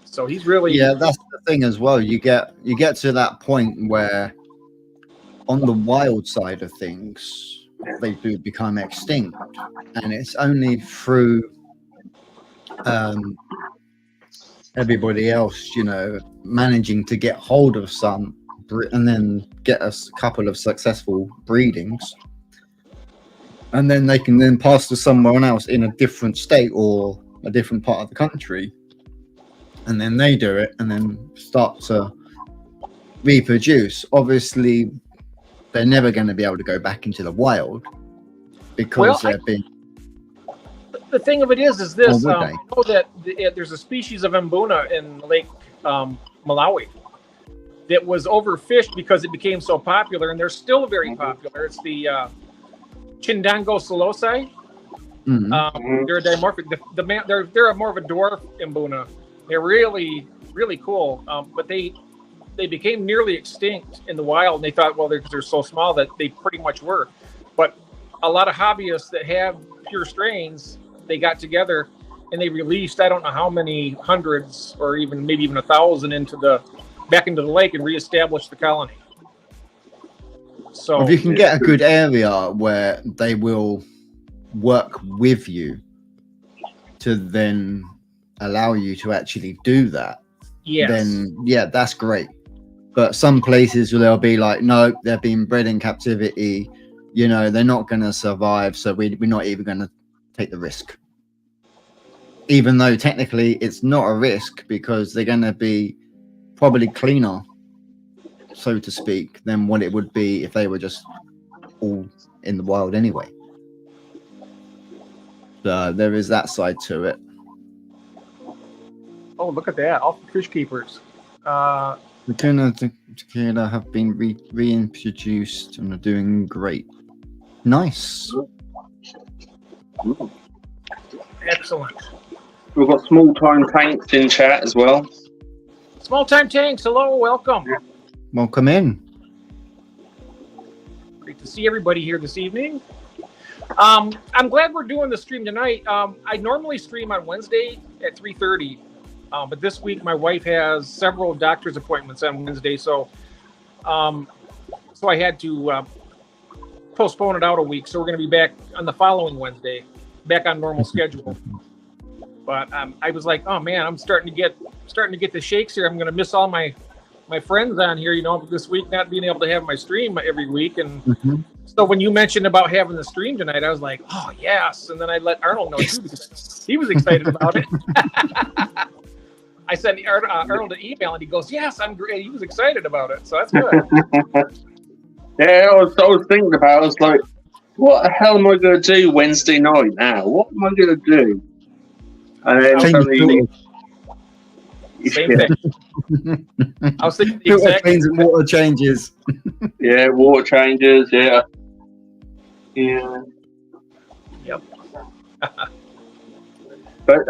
So he's really That's the thing as well. You get to that point where on the wild side of things they do become extinct, and it's only through everybody else, you know, managing to get hold of some and then get a couple of successful breedings, and then they can then pass to someone else in a different state or a different part of the country, and then they do it and then start to reproduce. Obviously they're never going to be able to go back into the wild because they're being. The thing of it is this. Or would I know that there's a species of Mbuna in Lake Malawi that was overfished because it became so popular, and they're still very popular. It's the Chindango solosi. They're a dimorphic. They're more of a dwarf Mbuna. They're really, really cool. But they they became nearly extinct in the wild. And they thought, well, they're so small that they pretty much were. But a lot of hobbyists that have pure strains, they got together and they released, I don't know how many hundreds or maybe even 1,000 back into the lake and reestablished the colony. So if you can get a good area where they will work with you to then allow you to actually do that, yes. then yeah, that's great. But some places where they'll be like, no, they're being bred in captivity, you know, they're not going to survive, so we're not even going to take the risk. Even though technically it's not a risk, because they're going to be probably cleaner, so to speak, than what it would be if they were just all in the wild anyway. So there is that side to it. Oh, look at that. All fish keepers. The tequila have been reintroduced and are doing great. Nice. Excellent. We've got small time tanks in chat as well. Small time tanks. Hello, welcome. Welcome in. Great to see everybody here this evening. I'm glad we're doing the stream tonight. I normally stream on Wednesday at 3:30, but this week my wife has several doctor's appointments on Wednesday, so I had to postpone it out a week. So we're going to be back on the following Wednesday, back on normal schedule. But I was like, oh man, I'm starting to get the shakes here. I'm going to miss all my friends on here, you know, this week, not being able to have my stream every week. And so when you mentioned about having the stream tonight, I was like, oh yes. And then I let Arnold know too, because he was excited about it. I sent Arnold an email and he goes, yes, I'm great. He was excited about it. So that's good. Yeah, I was thinking about it. I was like, what the hell am I going to do Wednesday night now? What am I going to do? And then suddenly, same thing. I was thinking the exact change and water changes. Yeah, water changes. Yeah. Yeah. Yep. But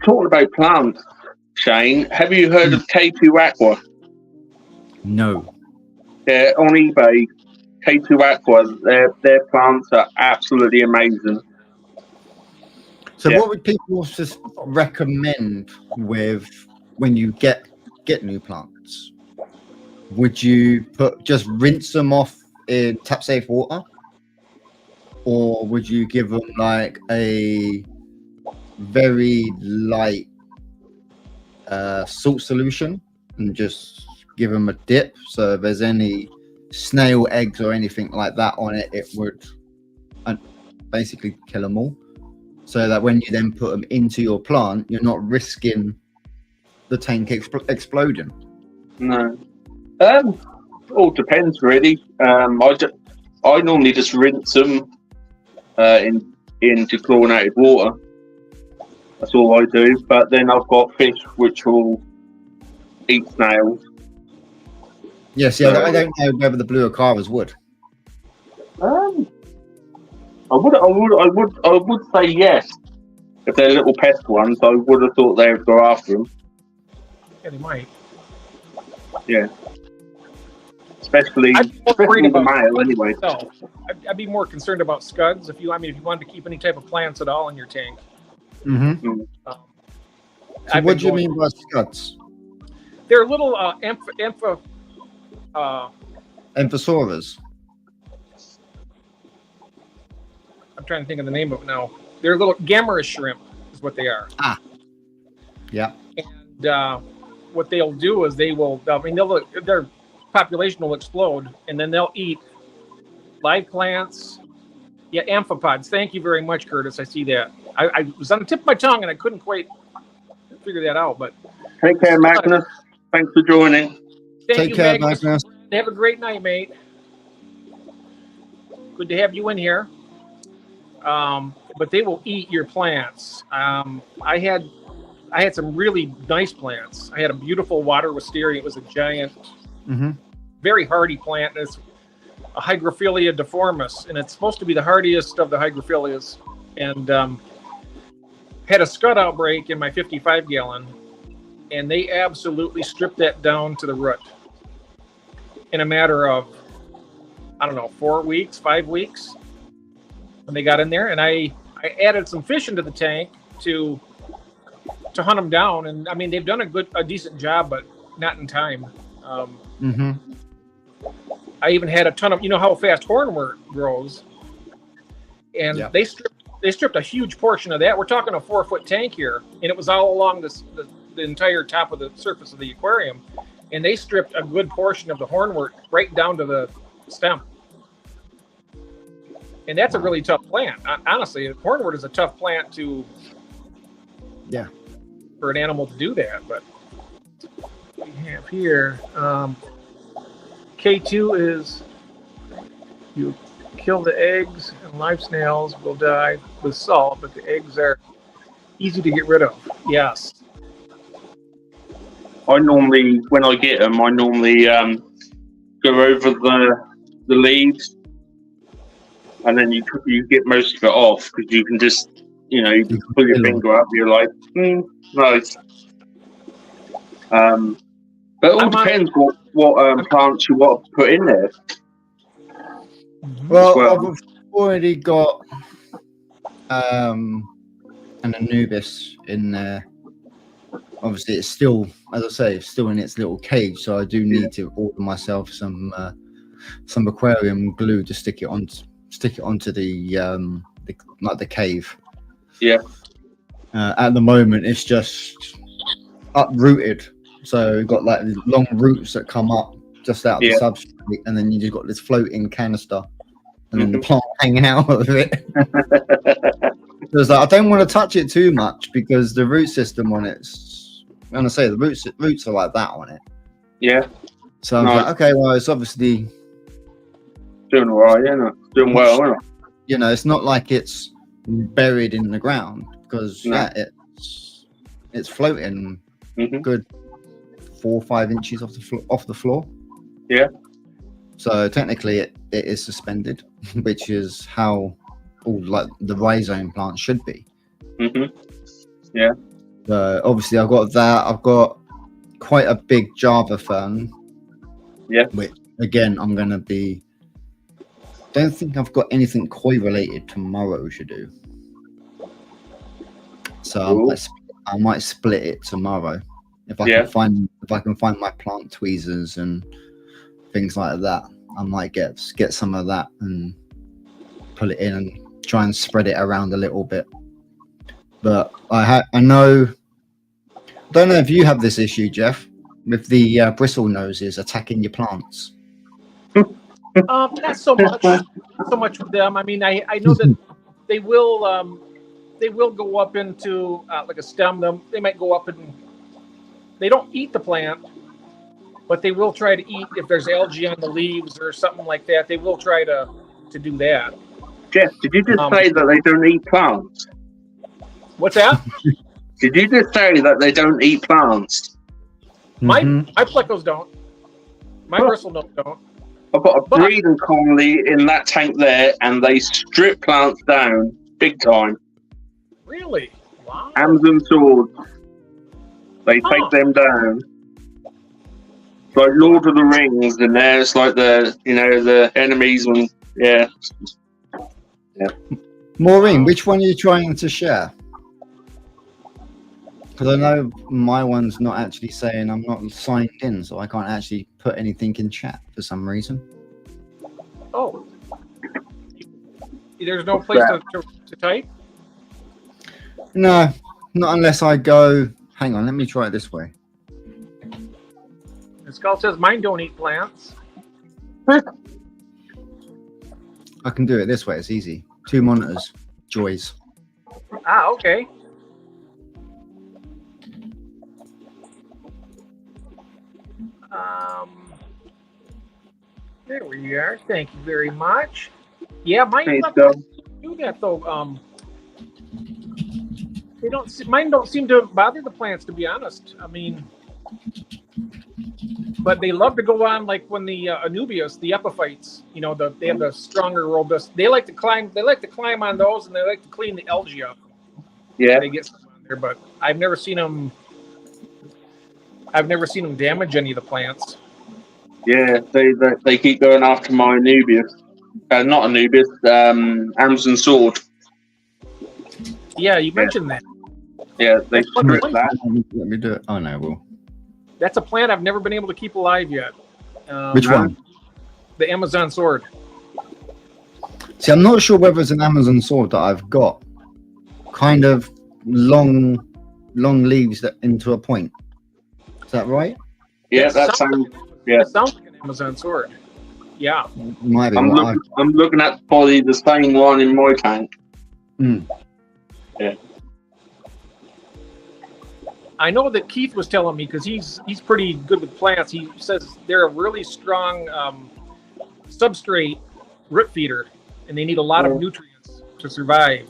talking about plants, Shane, have you heard of K2 Aqua? No. Yeah, on eBay, K2 Aqua. Their plants are absolutely amazing. So what would people just recommend with when you get new plants? Would you just rinse them off in tap safe water, or would you give them like a very light salt solution and just give them a dip, so if there's any snail eggs or anything like that on it, it would basically kill them all, so that when you then put them into your plant, you're not risking the tank exploding? No. All depends really. I normally just rinse them in dechlorinated water. That's all I do. But then I've got fish which will eat snails. Yes, yeah. I don't know whether the blue acaras would. I would say yes. If they're little pest ones, I would have thought they would go after them. Yeah, they might. Yeah. Especially the male, anyway. I'd be more concerned about scuds if you wanted to keep any type of plants at all in your tank. Mm-hmm. So what do you mean by scuds? They're little Amphisoras. I'm trying to think of the name of it now. They're little gamma shrimp is what they are. Yeah. And what they'll do is their population will explode, and then they'll eat live plants. Yeah, amphipods. Thank you very much, Curtis. I see that. I was on the tip of my tongue, and I couldn't quite figure that out. But take care, Magnus. Thanks for joining. Take care, Magnus. Have a great night, mate. Good to have you in here. But they will eat your plants. I had some really nice plants. I had a beautiful water wisteria. It was a giant, very hardy plant. It's a Hygrophila deformis, and it's supposed to be the hardiest of the Hygrophilias. And had a scud outbreak in my 55 gallon, and they absolutely stripped that down to the root. in a matter of, I don't know, 4 weeks, 5 weeks when they got in there. And I added some fish into the tank to hunt them down. And I mean, they've done a decent job, but not in time. I even had a ton of, you know how fast hornwort grows, and Yep. they stripped a huge portion of that. We're talking a 4-foot tank here, and it was all along the entire top of the surface of the aquarium, and they stripped a good portion of the hornwort right down to the stem. And that's a really tough plant. Honestly, hornwort is a tough plant for an animal to do that. But we have here, K2 is you kill the eggs and live snails will die with salt, but the eggs are easy to get rid of. Yes. I normally, when I get them, I normally go over the leaves, and then you get most of it off because you can just, you know, you can pull your finger up. You're like, nice. But it all depends what plants you want to put in there. Well, I've already got an Anubis in there. Obviously, it's still, as I say, it's still in its little cage, so I do need to order myself some aquarium glue to stick it onto the cave. Yeah. At the moment, it's just uprooted, so we've got like these long roots that come up just out of the substrate, and then you just got this floating canister, and then the plant hanging out of it. So it's like, I don't want to touch it too much because the root system on it's, I'm gonna say the roots are like that on it. Yeah. So I'm like, okay, well, it's obviously doing all right, yeah, doing well, isn't it? You know, it's not like it's buried in the ground because it's floating good 4 or 5 inches off the floor. Yeah. So technically, it is suspended, which is how all like the rhizome plant should be. Yeah. So obviously, I've got that. I've got quite a big Java fern. Yeah. Which again, I'm gonna be. Don't think I've got anything koi related tomorrow to do. So I might split it tomorrow if I can find my plant tweezers and things like that. I might get some of that and pull it in and try and spread it around a little bit. But I know. Don't know if you have this issue, Jeff, with the bristle noses attacking your plants. Not so much with them. I mean, I know that they will go up into like a stem. They might go up and they don't eat the plant, but they will try to eat if there's algae on the leaves or something like that. They will try to do that. Jeff, did you just say that they don't eat plants? What's that? Did you just say that they don't eat plants? My plecos don't. My bristle nose don't. I've got a breeding colony in that tank there, and they strip plants down big time. Really? Wow. Amazon swords. They take them down. It's like Lord of the Rings, and there's like the enemies and yeah. Maureen, which one are you trying to share? Because I know my one's not actually saying I'm not signed in, so I can't actually put anything in chat for some reason. Oh. There's no place to type? No, not unless I go... Hang on, let me try it this way. The skull says mine don't eat plants. I can do it this way, it's easy. 2 monitors. Joys. Ah, okay. There we are. Thank you very much. Yeah, mine don't do that though. Mine don't seem to bother the plants, to be honest. I mean, but they love to go on like when the Anubias, the epiphytes, you know, they have the stronger, robust. They like to climb. They like to climb on those, and they like to clean the algae up. Yeah, they get some on there, but I've never seen them damage any of the plants. Yeah, they keep going after my Anubius. Not Anubius, Amazon Sword. Yeah, you mentioned that. Yeah, they That's one of stripped the- that. Let me do it. Oh no, well, That's a plant I've never been able to keep alive yet. which one? The Amazon sword. See, I'm not sure whether it's an Amazon sword that I've got. Kind of long leaves that into a point. Is that right? Yeah, that sounds. Yeah, That sounds like an Amazon sword. Yeah. Might be. I'm looking at probably the same one in my tank. Yeah. I know that Keith was telling me because he's pretty good with plants. He says they're a really strong substrate root feeder, and they need a lot of nutrients to survive.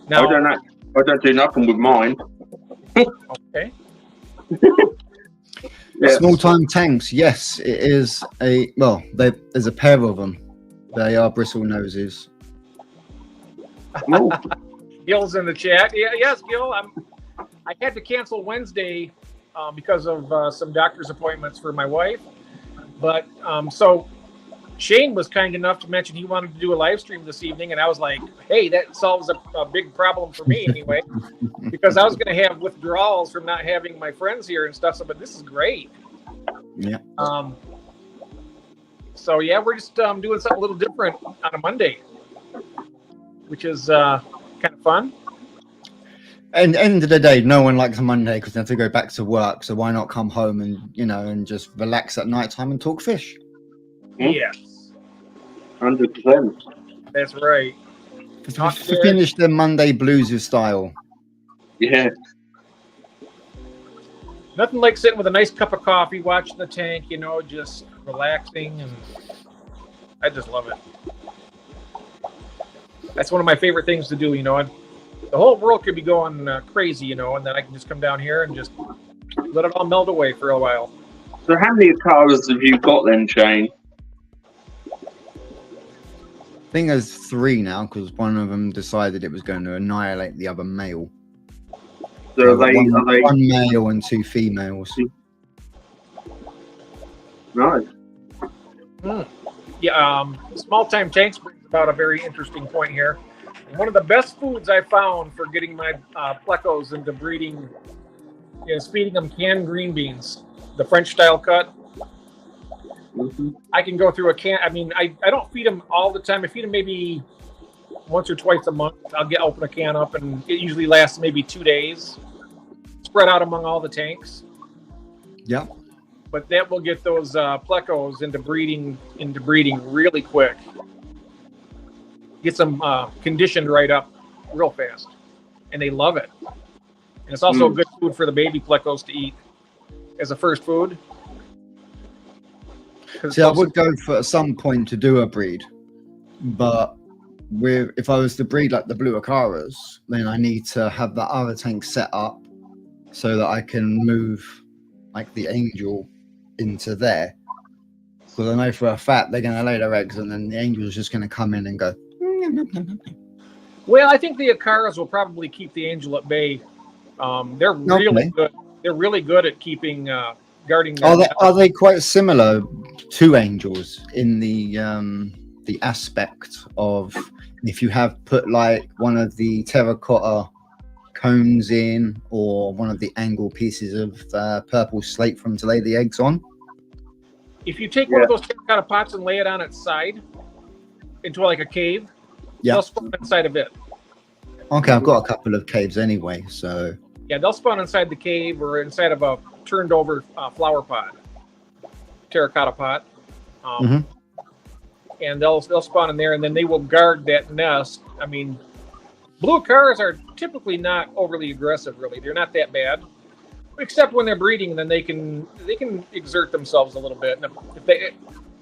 Now, I don't do nothing with mine. okay. Yeah. Small time tanks. Yes, it is a. Well, there's a pair of them. They are bristle noses. Oh, Gil's in the chat. Yeah, yes, Gil. I had to cancel Wednesday because of some doctor's appointments for my wife. But so Shane was kind enough to mention he wanted to do a live stream this evening, and I was like, "Hey, that solves a big problem for me anyway," because I was going to have withdrawals from not having my friends here and stuff. So, but this is great. Yeah. So yeah, we're just doing something a little different on a Monday, which is kind of fun. And end of the day, no one likes a Monday because they have to go back to work. So why not come home and and just relax at night time and talk fish? Yes, 100%. that's right. Finish the Monday blues with style. Yeah. Nothing like sitting with a nice cup of coffee, watching the tank, just relaxing, and I just love it. That's one of my favorite things to do, The whole world could be going crazy, and then I can just come down here and just let it all melt away for a while. So how many cars have you got then, Shane? I think there's 3 now because one of them decided it was going to annihilate the other male. So So are they one male and 2 females. nice? Yeah, small time tanks brings about a very interesting point here. One of the best foods I found for getting my plecos into breeding is feeding them canned green beans, the French style cut. Mm-hmm. I can go through a can. I mean, I don't feed them all the time. I feed them maybe once or twice a month. I'll open a can up, and it usually lasts maybe 2 days, spread out among all the tanks. Yeah. But that will get those plecos into breeding really quick. Get them conditioned right up real fast, and they love it. And it's also good food for the baby plecos to eat as a first food. See, I would go for at some point to do a breed, but if I was to breed like the blue Acaras, then I need to have that other tank set up so that I can move like the angel into there. Because I know for a fact they're going to lay their eggs, and then the angel is just going to come in and go. Well, I think the Acaras will probably keep the angel at bay. They're really good. They're really good at keeping guarding. Are they quite similar to angels in the aspect of if you have put like one of the terracotta cones in or one of the angle pieces of purple slate for them to lay the eggs on? If you take one of those terracotta pots and lay it on its side into like a cave, they'll spawn inside of it. Okay, I've got a couple of caves anyway, so yeah, they'll spawn inside the cave or inside of a turned over flower pot, terracotta pot, and they'll spawn in there, and then they will guard that nest. I mean, blue cars are typically not overly aggressive, really. They're not that bad, except when they're breeding. Then they can exert themselves a little bit. And if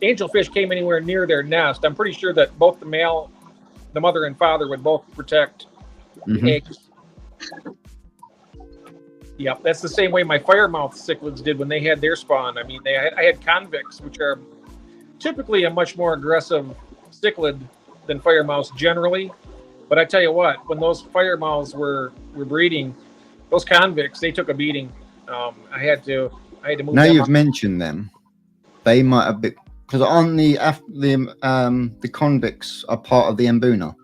angelfish came anywhere near their nest, I'm pretty sure that both the mother and father would both protect the eggs. Yep, that's the same way my firemouth cichlids did when they had their spawn. I mean, I had convicts, which are typically a much more aggressive cichlid than firemouths generally. But I tell you what, when those firemouths were breeding, those convicts, they took a beating. I had to move. Now them you've up. mentioned them. They might have been because on the convicts are part of the Mbuna.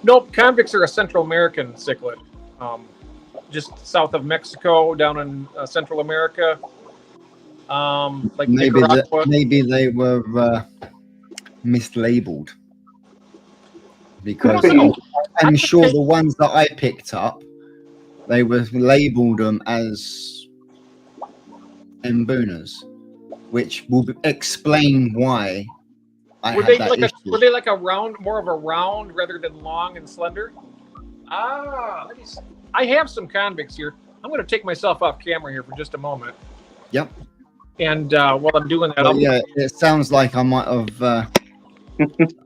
Nope, convicts are a Central American cichlid, just south of Mexico, down in Central America, like Nicaragua. Maybe they were mislabeled because I'm sure the ones that I picked up, they were labeled them as Mbunas, which will explain why Were they like a round, more of a round rather than long and slender? Let me see. I have some convicts here. I'm going to take myself off camera here for just a moment. Yep. And while I'm doing that, yeah, it sounds like I might have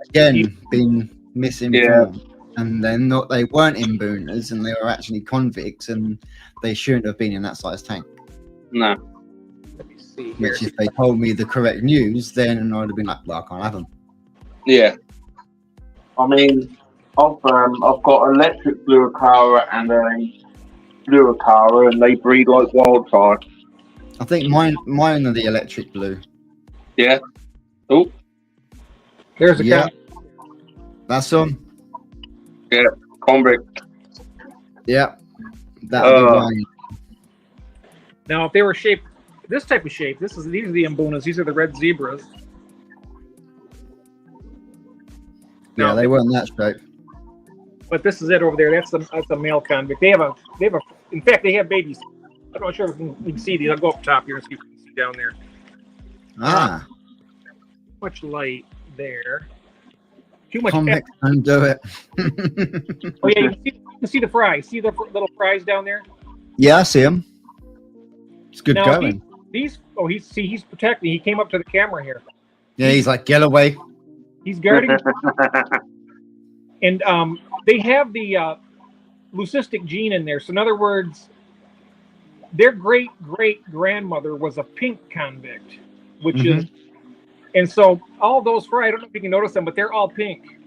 again been misinformed, and they're not. They weren't Mbunas, and they were actually convicts, and they shouldn't have been in that size tank. No. Let me see here. Which, if they told me the correct news, then I'd have been like, "Well, I can't have them." Yeah. I mean, I've got electric Fluocara and a Fluocara, and they breed like wildfire. I think mine are the electric blue. Yeah. Oh. There's a convict. That's them. Yeah. Convict. Yeah. That'll be mine. Now, if they were shaped this type of shape, these are the Mbunas. These are the red zebras. Yeah, they weren't that shape. But this is it over there. That's a male convict. They have in fact, they have babies. I'm not sure if you can see these. I'll go up top here and see if you can see down there. Much light there. Too much. Convict and do it. Oh yeah, you can see the fries. See the little fries down there? Yeah, I see them. It's good now, going. He's protecting. He came up to the camera here. Yeah, he's like, get away. He's guarding. And they have the leucistic gene in there. So in other words, their great-great-grandmother was a pink convict, which is, and so all those fry, I don't know if you can notice them, but they're all pink.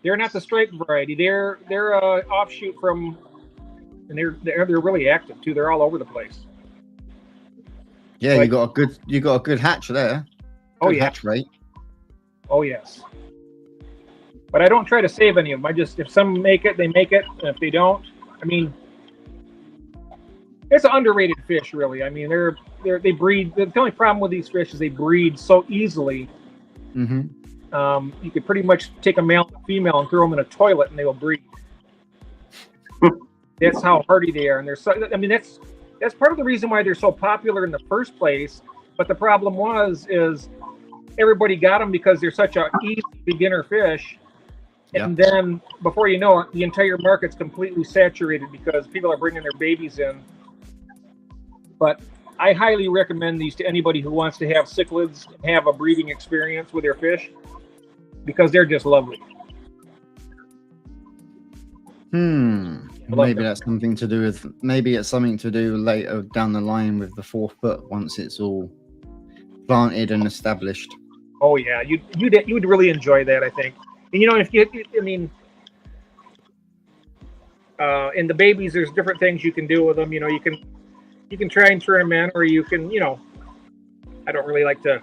They're not the striped variety. They're offshoot from, and they're really active too. They're all over the place. Yeah, you got a good hatch there. Good hatch rate. Oh yes. But I don't try to save any of them. If some make it, they make it. And if they don't, I mean, it's an underrated fish, really. I mean, they breed. The only problem with these fish is they breed so easily. You could pretty much take a male and a female and throw them in a toilet, and they will breed. That's how hardy they are, and they're so. I mean, that's part of the reason why they're so popular in the first place. But the problem is everybody got them because they're such a easy beginner fish. And then before you know it, the entire market's completely saturated because people are bringing their babies in. But I highly recommend these to anybody who wants to have cichlids and have a breeding experience with their fish because they're just lovely. Maybe that's something to do with. Maybe it's something to do later down the line with the 4th foot once it's all planted and established. Oh yeah, you'd really enjoy that, I think. And if in the babies, there's different things you can do with them. You can try and turn them in, or you can, I don't really like to.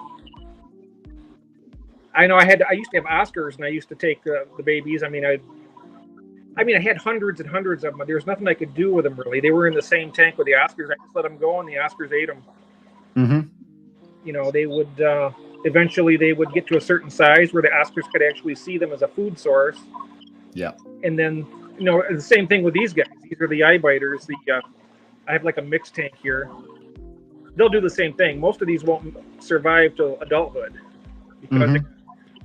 I know I used to have Oscars, and I used to take the babies. I had hundreds and hundreds of them. There was nothing I could do with them really. They were in the same tank with the Oscars. I just let them go, and the Oscars ate them. They would. Eventually, they would get to a certain size where the Oscars could actually see them as a food source. Yeah. And then, the same thing with these guys. These are the eye biters. I have like a mixed tank here. They'll do the same thing. Most of these won't survive till adulthood because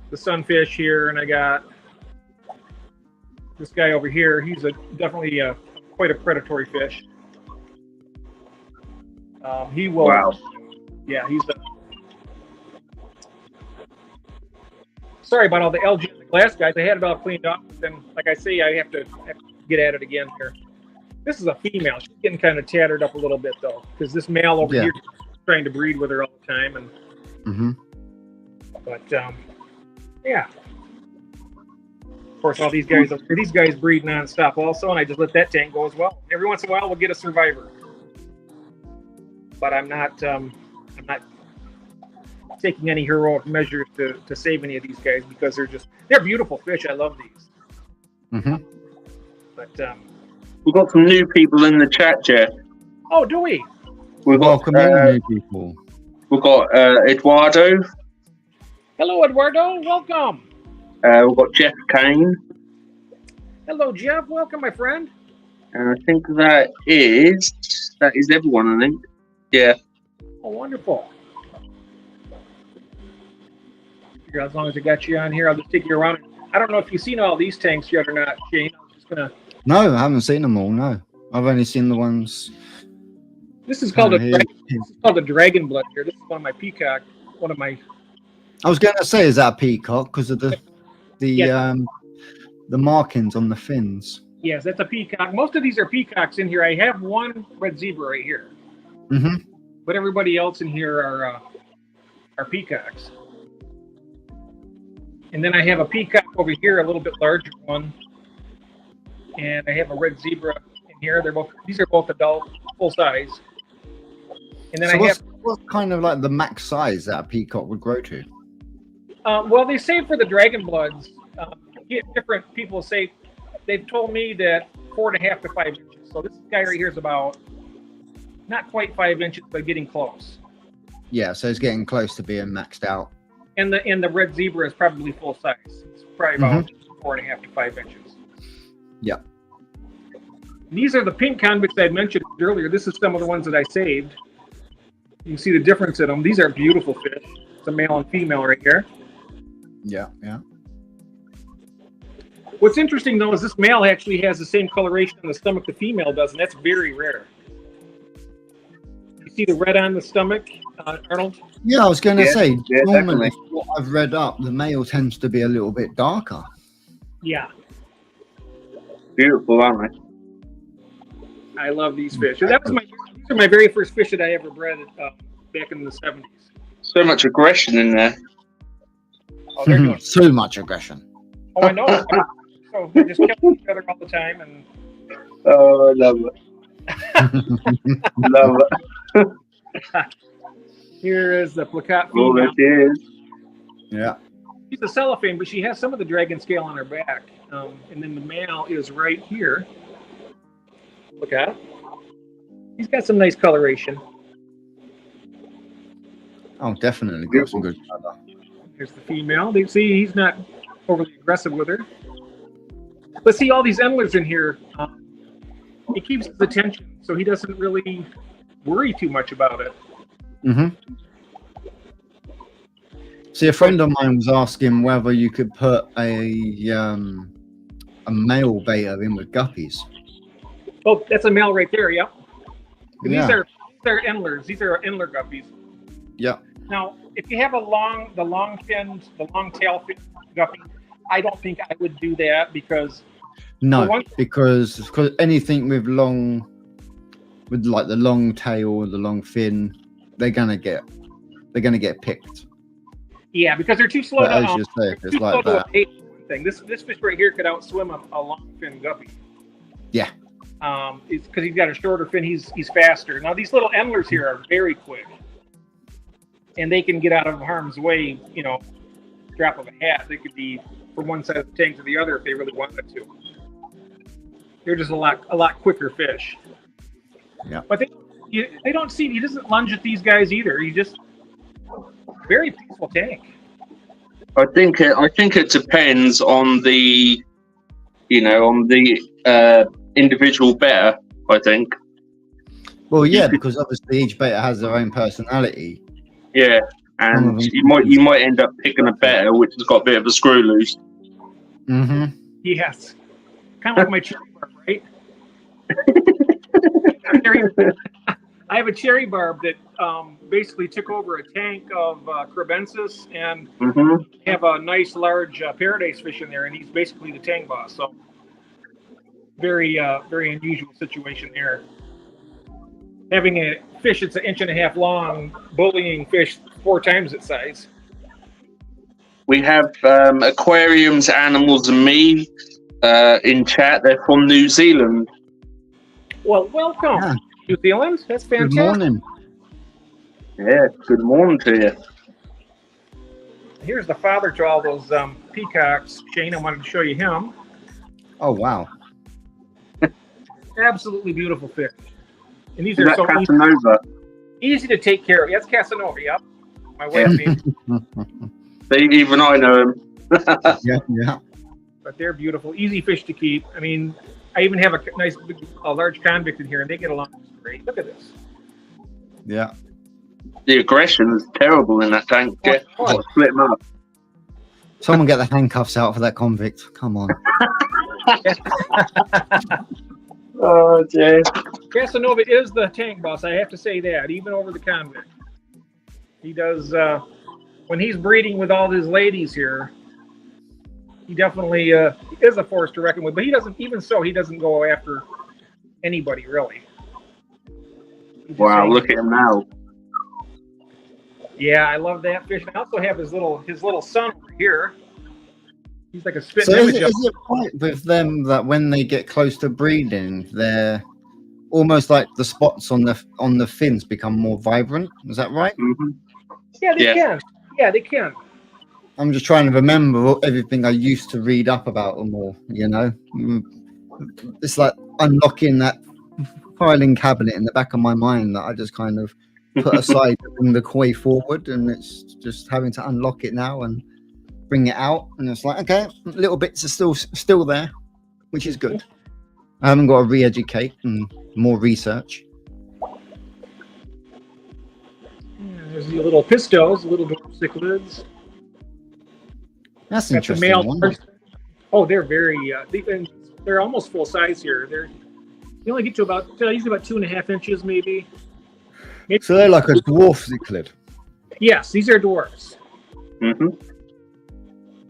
the sunfish here, and I got this guy over here. He's definitely quite a predatory fish. He will. Wow. Yeah, he's a. Sorry about all the algae in the glass, guys. I had it all cleaned up. Then, like I say, I have to get at it again here. This is a female. She's getting kind of tattered up a little bit, though, because this male over here is trying to breed with her all the time. And But, yeah. Of course, all these guys breed nonstop also, and I just let that tank go as well. Every once in a while, we'll get a survivor. But I'm not taking any heroic measures to save any of these guys because they're beautiful fish. I love these. Mm-hmm. But We've got some new people in the chat, Jeff. oh, do we? We've got Welcome in, new people. we've got Eduardo. Hello, Eduardo. Welcome. We've got Jeff Kane. Hello, Jeff. Welcome, my friend. And I think that is everyone, I think. Yeah. Oh, wonderful. Figure as long as I got you on here, I'll just take you around. I don't know if you've seen all these tanks yet or not, Shane. I'm just gonna. No, I haven't seen them all. No, I've only seen the ones. This is called here. this is called a dragon blood here. This is one of my peacock. One of my. I was going to say, is that a peacock because of the markings on the fins? Yes, that's a peacock. Most of these are peacocks in here. I have one red zebra right here, Mm-hmm. but everybody else in here are peacocks. And then I have a peacock over here, a little bit larger one, and I have a red zebra in here. These are both adult, full size. And then So what's kind of like the max size that a peacock would grow to? well, they say for the dragon bloods, different people say they've told me that 4.5 to 5 inches. So this guy right here is about not quite 5 inches, but getting close. Yeah, so it's getting close to being maxed out. And the red zebra is probably full size. It's probably about 4.5 to 5 inches. Yeah. These are the pink convicts I mentioned earlier. This is some of the ones that I saved. You can see the difference in them. These are beautiful fish. It's a male and female right here. Yeah, yeah. What's interesting though is this male actually has the same coloration on the stomach the female does, and that's very rare. You see the red on the stomach, Arnold? Yeah, I was going to say, yeah, normally, definitely. what I've read up, the male tends to be a little bit darker. Yeah, Beautiful, aren't they? I love these fish. And these are my very first fish that I ever bred back in the 70s. So much aggression in there. Oh, they're doing So much aggression. Oh, I know. So they just kill each other all the time, and Oh, I love it. Love it. here is the plakat Oh, female. it is. Yeah. She's a cellophane, but she has some of the dragon scale on her back. And then the male is right here. Look at it. He's got some nice coloration. Oh, definitely got some good color. Here's the female. You see, he's not overly aggressive with her. But see, all these endlers in here, he keeps his attention, so he doesn't really worry too much about it. Mm-hmm. See, a friend of mine was asking whether you could put a male beta in with guppies. Oh, that's a male right there, yep. And Yeah. these are endlers. These are endler guppies. Yeah. Now, if you have the long tail fin guppy, I don't think I would do that because No, because anything with like the long tail or the long fin, they're gonna get picked. yeah, because they're too slow But to as you say, if too it's slow like to that, evade one thing. This fish right here could outswim a long fin guppy. Yeah. It's because he's got a shorter fin. He's faster. Now these little endlers here are very quick, and they can get out of harm's way. You know, drop of a hat. They could be from one side of the tank to the other if they really wanted to. They're just a lot quicker fish. Yeah. But they don't see. He doesn't lunge at these guys either. He just very peaceful tank. I think it depends on the, individual beta. I think. well, yeah, because obviously each beta has their own personality. Yeah, and you might end up picking a beta which has got a bit of a screw loose. Mm-hmm. Yes. Kind of like my cherry barb, right? I have a cherry barb that basically took over a tank of crebensis and have a nice large paradise fish in there, and he's basically the tank boss. So very unusual situation there. Having a fish that's 1.5 inches long, bullying fish 4 times its size. We have aquariums, animals, and me in chat. They're from New Zealand. Well, welcome, Yeah. New Zealand. That's Good fantastic. morning. Yeah, good morning to you. Here's the father to all those peacocks. Shane, I wanted to show you him. Oh wow. Absolutely beautiful fish. And these Is are that so Casanova? easy to take care of. That's Casanova, yep. My wife Yeah. named, Even I know him. Yeah. but they're beautiful, easy fish to keep. I mean, I even have a nice, a large convict in here, and they get along great. Look at this. Yeah. The aggression is terrible in that tank. Yeah. Oh. Split him up. Someone get the handcuffs out for that convict. Come on. Oh, dear. Casanova is the tank boss. I have to say that, even over the convict. He does, when he's breeding with all his ladies here, he definitely is a force to reckon with. But he doesn't, even so, he doesn't go after anybody, really. Wow, look at him now. Yeah, I love that fish. I also have his little son over here. He's like a spitting So image is it right with them that when they get close to breeding, they're almost like the spots on the fins become more vibrant? Is that right? Mm-hmm. Yeah, they can. Yeah, they can. I'm just trying to remember everything I used to read up about them all, you know. It's like unlocking that filing cabinet in the back of my mind that I just kind of put aside to bring the koi forward, and it's just having to unlock it now and bring it out, and it's like, okay, little bits are still there, which is good. I haven't got to re-educate and more research. There's the little pistos, little cichlids. That's Got the interesting. male. One. Oh, they're very. They're almost full size here. You only get to about usually about 2.5 inches, maybe. So they're like a dwarf cichlid. Yes, these are dwarfs. Mm-hmm.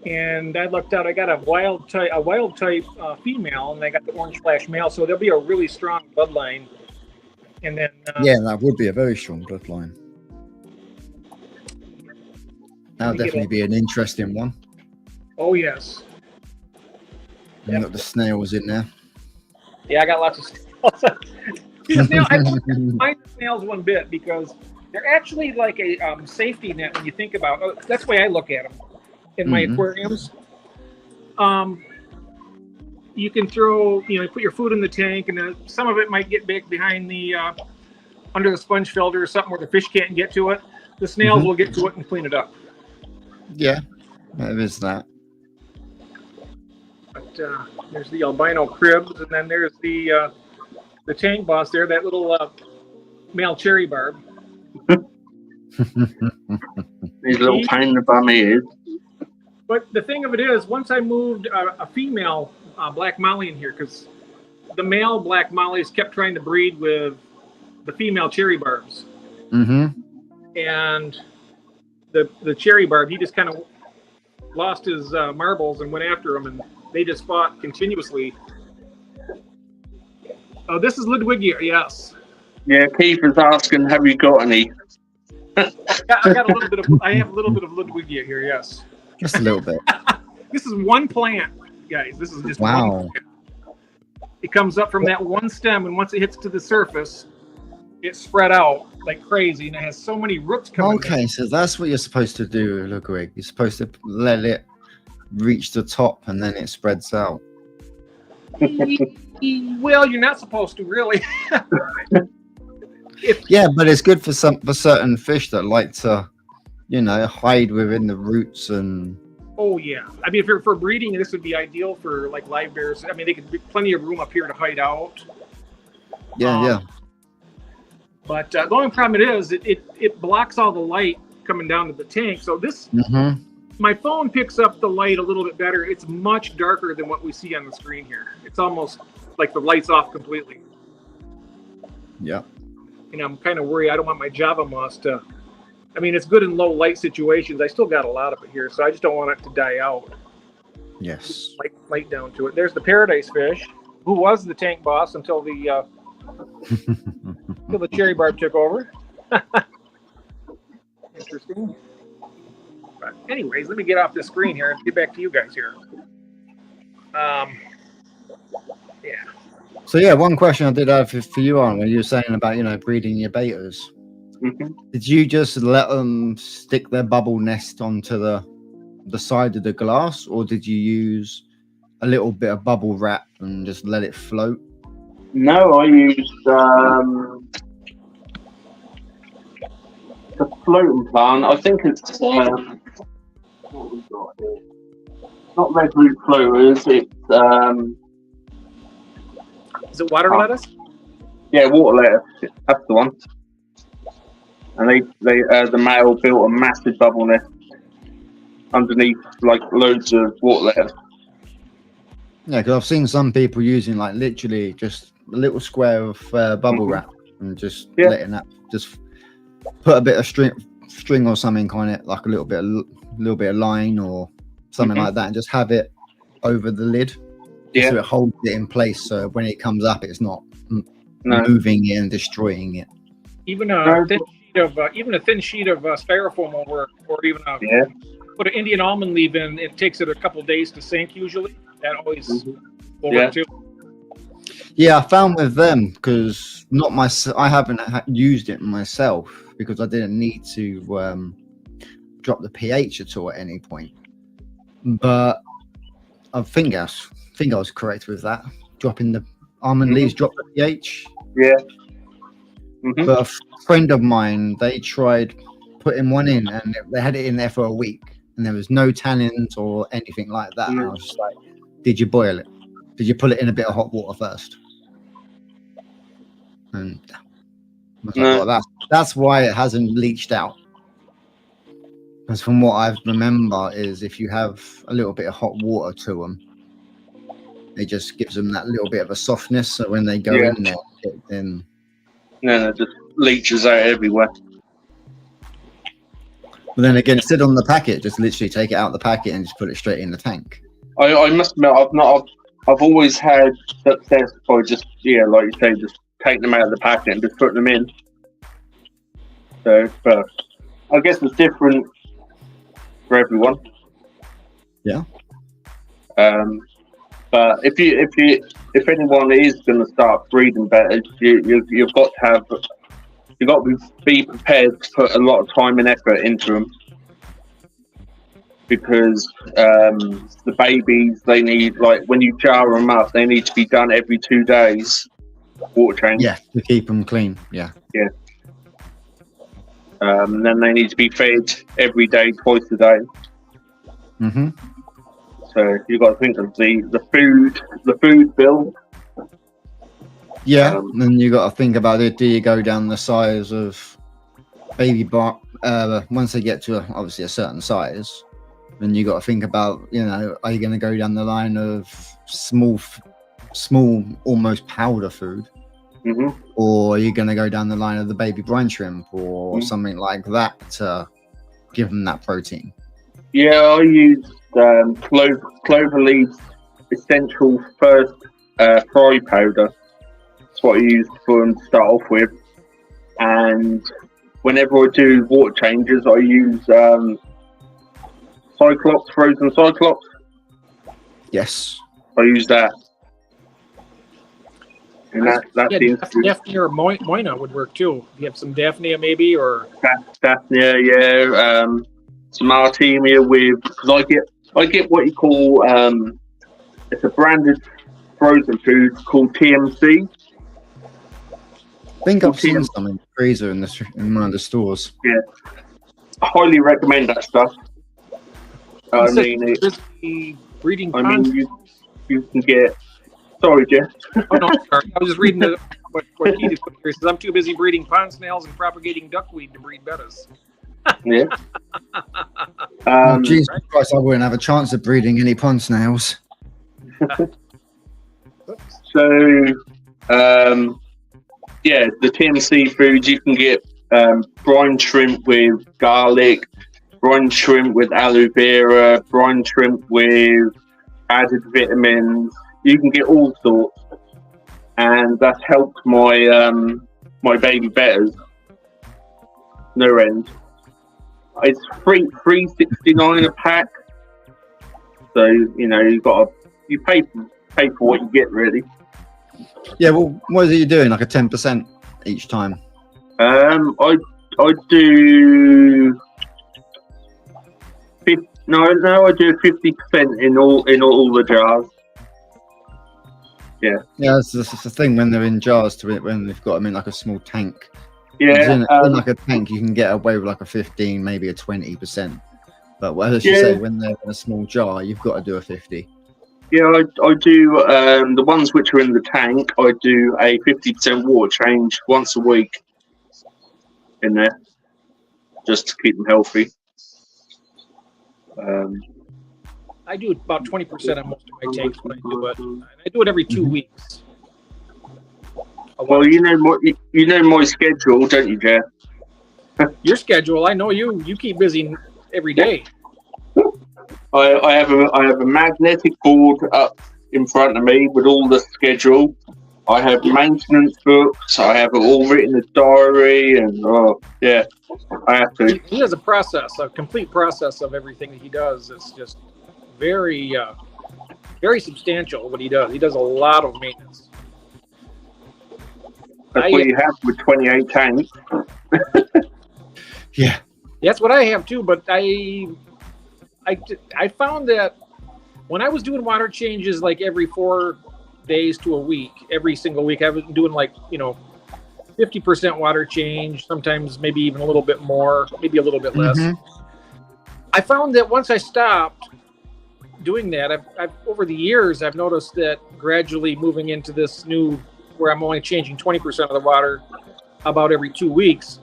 And I looked out. I got a wild type female, and I got the orange flash male. So there'll be a really strong bloodline. And then Yeah, that would be a very strong bloodline. That'll definitely be an interesting one. Oh yes. And got the snails in there. Yeah, I got lots of snails. I don't mind the snails one bit because they're actually like a safety net when you think about. That's the way I look at them in my aquariums. You can throw, you put your food in the tank, and some of it might get baked behind the under the sponge filter or something where the fish can't get to it. The snails will get to it and clean it up. Yeah, there is that. But there's the albino cribs, and then there's the tank boss there, that little male cherry barb. These little pain in the bum ears. But the thing of it is, once I moved a female black molly in here, because the male black mollies kept trying to breed with the female cherry barbs. And the cherry barb, he just kind of lost his marbles and went after them, and they just fought continuously. Oh, this is Ludwigia, yes. Yeah, Keith is asking, have you got any? I have a little bit of Ludwigia here, yes. Just a little bit. This is one plant, guys. This is just one plant. It comes up from that one stem, and once it hits to the surface, it's spread out like crazy, and it has so many roots coming. Okay, so that's what you're supposed to do, Ludwig. You're supposed to let it reach the top, and then it spreads out. Well, you're not supposed to, really. Yeah, but it's good for certain fish that like to, hide within the roots and. Oh yeah, I mean, for breeding, this would be ideal for like live bears. I mean, they could be plenty of room up here to hide out. Yeah. But the only problem it blocks all the light coming down to the tank. So this, my phone picks up the light a little bit better. It's much darker than what we see on the screen here. It's almost like the light's off completely. Yeah. And I'm kind of worried. I don't want my Java moss to. I mean, it's good in low light situations. I still got a lot of it here, so I just don't want it to die out. Yes. Light down to it. There's the paradise fish, who was the tank boss until the cherry barb took over. Interesting. But anyways, let me get off the screen here and get back to you guys here. Yeah. So yeah, one question I did have for you on when you were saying about breeding your betas. Did you just let them stick their bubble nest onto the the side of the glass, or did you use a little bit of bubble wrap and just let it float? No, I used the floating plant. I think it's what we got here. Not red root floaters. It's Is it water lettuce? yeah, water lettuce. That's the one. And the male built a massive bubble nest underneath, like loads of water lettuce. Yeah, because I've seen some people using like literally just a little square of bubble wrap and just letting that just put a bit of string or something on it, like a little bit of line or something like that, and just have it over the lid, so it holds it in place. So when it comes up, it's not moving it and destroying it. Even a thin sheet of styrofoam over, or even put an Indian almond leaf in. It takes it a couple days to sink usually. That always will work too. Yeah, I found with them, because I haven't used it myself because I didn't need to drop the pH at all at any point. But I think I was correct with that. Dropping the almond leaves, drop the pH. Yeah. But a friend of mine, they tried putting one in, and they had it in there for a week, and there was no tannins or anything like that. And I was just like, did you boil it? Did you put it in a bit of hot water first? And that's why it hasn't leached out. Because from what I remember is if you have a little bit of hot water to them, it just gives them that little bit of a softness. So when they go in there, then it just leaches out everywhere. But then again, it said on the packet, just literally take it out of the packet and just put it straight in the tank. I must admit, I've always had success by just like you say, just taking them out of the packet and just putting them in. So, but I guess it's different for everyone. Yeah. But if anyone is going to start breeding better, you've got to be prepared to put a lot of time and effort into them, because the babies, they need, like when you jar them up, they need to be done every 2 days. Water change. Yeah, to keep them clean. Yeah. Yeah. And then they need to be fed every day, twice a day. So you've got to think of the food bill. Yeah, and then you got to think about it. Do you go down the size of baby once they get to obviously a certain size? Then you got to think about, are you going to go down the line of small, almost powder food, or are you going to go down the line of the baby brine shrimp or something like that to give them that protein? Yeah, I use clover leaf essential first fry powder. That's what I use for them to start off with. And whenever I do water changes, I use frozen Cyclops. Yes. I use that. And Daphne or Moina would work too. You have some Daphnia maybe, or Daphnia, some Artemia because I get what you call it's a branded frozen food called TMC. I think I've seen some in the freezer in one of the stores. Yeah, I highly recommend that stuff. Breeding ponds. You can get. Sorry, Jeff. Oh no, sorry. I was just reading what Keith put here. He says I'm too busy breeding pond snails and propagating duckweed to breed bettas. Yeah. Jesus Christ, I wouldn't have a chance of breeding any pond snails. So, the TMC foods, you can get brine shrimp with garlic, brine shrimp with aloe vera, brine shrimp with added vitamins. You can get all sorts, and that's helped my my baby betters no end. It's $3.69 a pack, so you pay for what you get, really. Yeah, well, what are you doing? Like a 10% each time? I do No, I do 50% in all the jars. Yeah, it's the thing when they're in jars to it when they've got them in like a small tank. Yeah, In like a tank, you can get away with like a 15, maybe a 20%. But as you say, when they're in a small jar, you've got to do a 50. Yeah, I do the ones which are in the tank. I do a 50% water change once a week in there, just to keep them healthy. I do about 20% on most of my tanks when I do it. I do it every 2 weeks. Well, you know my schedule, don't you, Jeff? Your schedule, I know you keep busy every day. I have a magnetic board up in front of me with all the schedule. I have maintenance books. I have it all written in a diary, and I have to. He has a complete process of everything that he does. It's just very, very substantial what he does. He does a lot of maintenance. That's what you have with 28 tanks. Yeah, that's what I have too. But I found that when I was doing water changes like every 4 days to a week, every single week, I was doing 50% water change, sometimes maybe even a little bit more, maybe a little bit less. I found that once I stopped doing that, I've over the years, I've noticed that gradually moving into this new, where I'm only changing 20% of the water about every 2 weeks,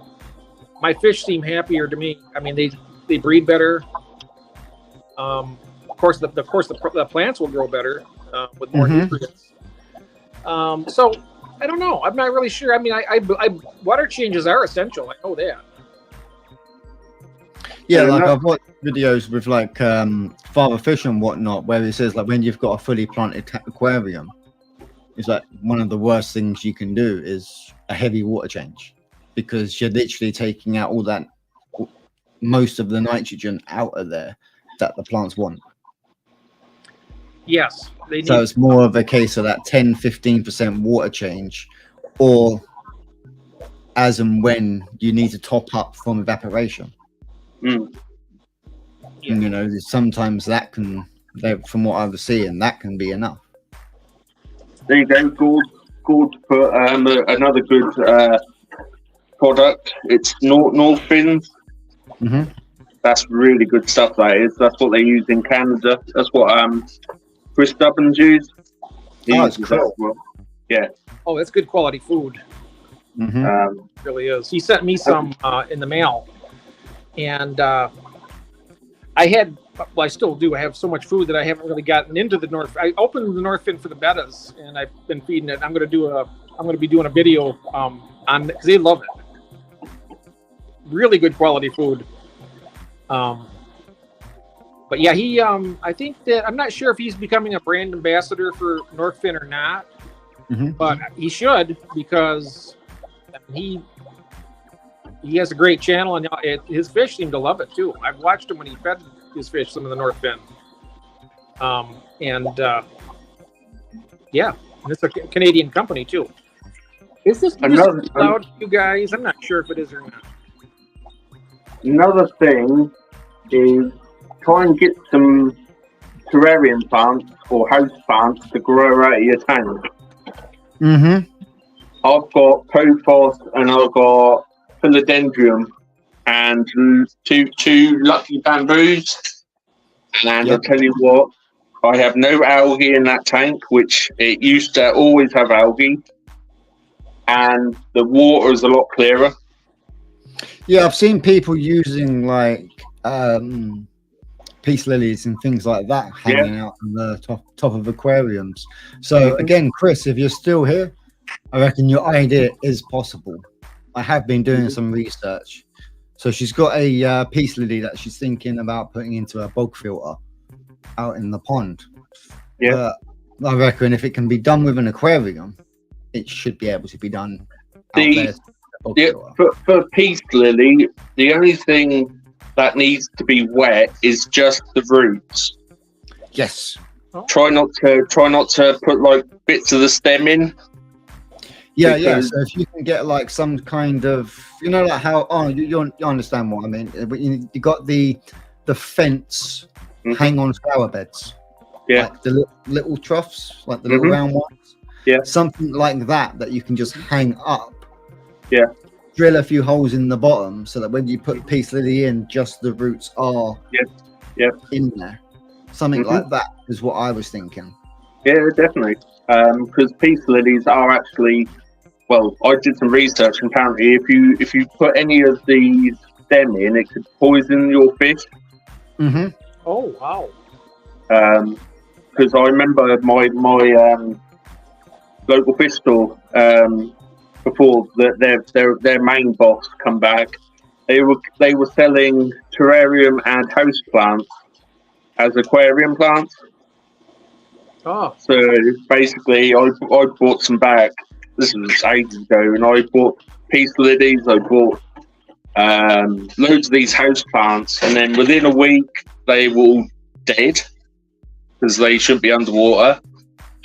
my fish seem happier to me. I mean, they breed better. Of course, the plants will grow better with more nutrients. So I don't know. I'm not really sure. I mean, I water changes are essential. I know that. Yeah, like I've watched videos with Father Fish and whatnot, where he says when you've got a fully planted aquarium, it's like one of the worst things you can do is a heavy water change, because you're literally taking out all that, most of the nitrogen out of there that the plants want. Yes. So it's more of a case of that 10-15% water change, or as and when you need to top up from evaporation. Yeah. Sometimes that can, from what I was seeing, that can be enough. There you go. Gord put another good product. It's North Fins. That's really good stuff. That is. That's what they use in Canada. That's what Chris Dubbins used. It's cool. Well. Yeah. Oh, that's good quality food. It really is. He sent me some in the mail, and I still do. I have so much food that I haven't really gotten into the North. I opened the North Fin for the bettas, and I've been feeding it. I'm going to be doing a video on, because they love it. Really good quality food. But yeah, he. I think that I'm not sure if he's becoming a brand ambassador for North Fin or not, but he should, because he has a great channel, and his fish seem to love it too. I've watched him when he fed his fish some of the North Fin. Yeah, and it's a Canadian company too. Is this allowed to you guys? I'm not sure if it is or not. Another thing is try and get some terrarium plants or house plants to grow out of your tank. I've got pothos and I've got philodendron and two lucky bamboos. And I'll tell you what, I have no algae in that tank, which it used to always have algae. And the water is a lot clearer. Yeah, I've seen people using peace lilies and things like that hanging out on the top of aquariums. So again, Chris, if you're still here, I reckon your idea is possible. I have been doing some research. So she's got a peace lily that she's thinking about putting into a bog filter out in the pond. Yeah, I reckon if it can be done with an aquarium, it should be able to be done out there. For peace lily, the only thing that needs to be wet is just the roots. Yes. Try not to put bits of the stem in. Yeah. So if you can get some kind of, how, you understand what I mean. You got the the fence hang on flower beds. Yeah. Like the little troughs, like the little round ones. Yeah. Something like that you can just hang up. Yeah. Drill a few holes in the bottom so that when you put peace lily in, just the roots are in there. Something like that is what I was thinking. Yeah, definitely. Because peace lilies are actually, well, I did some research and apparently if you put any of these stem in, it could poison your fish. Mm-hmm. Oh wow. Because I remember my local fish store before their main boss come back, they were selling terrarium and house plants as aquarium plants. Oh. So basically, I bought some back. This was ages ago, and I bought peace lilies. I bought loads of these house plants, and then within a week they were all dead because they shouldn't be underwater.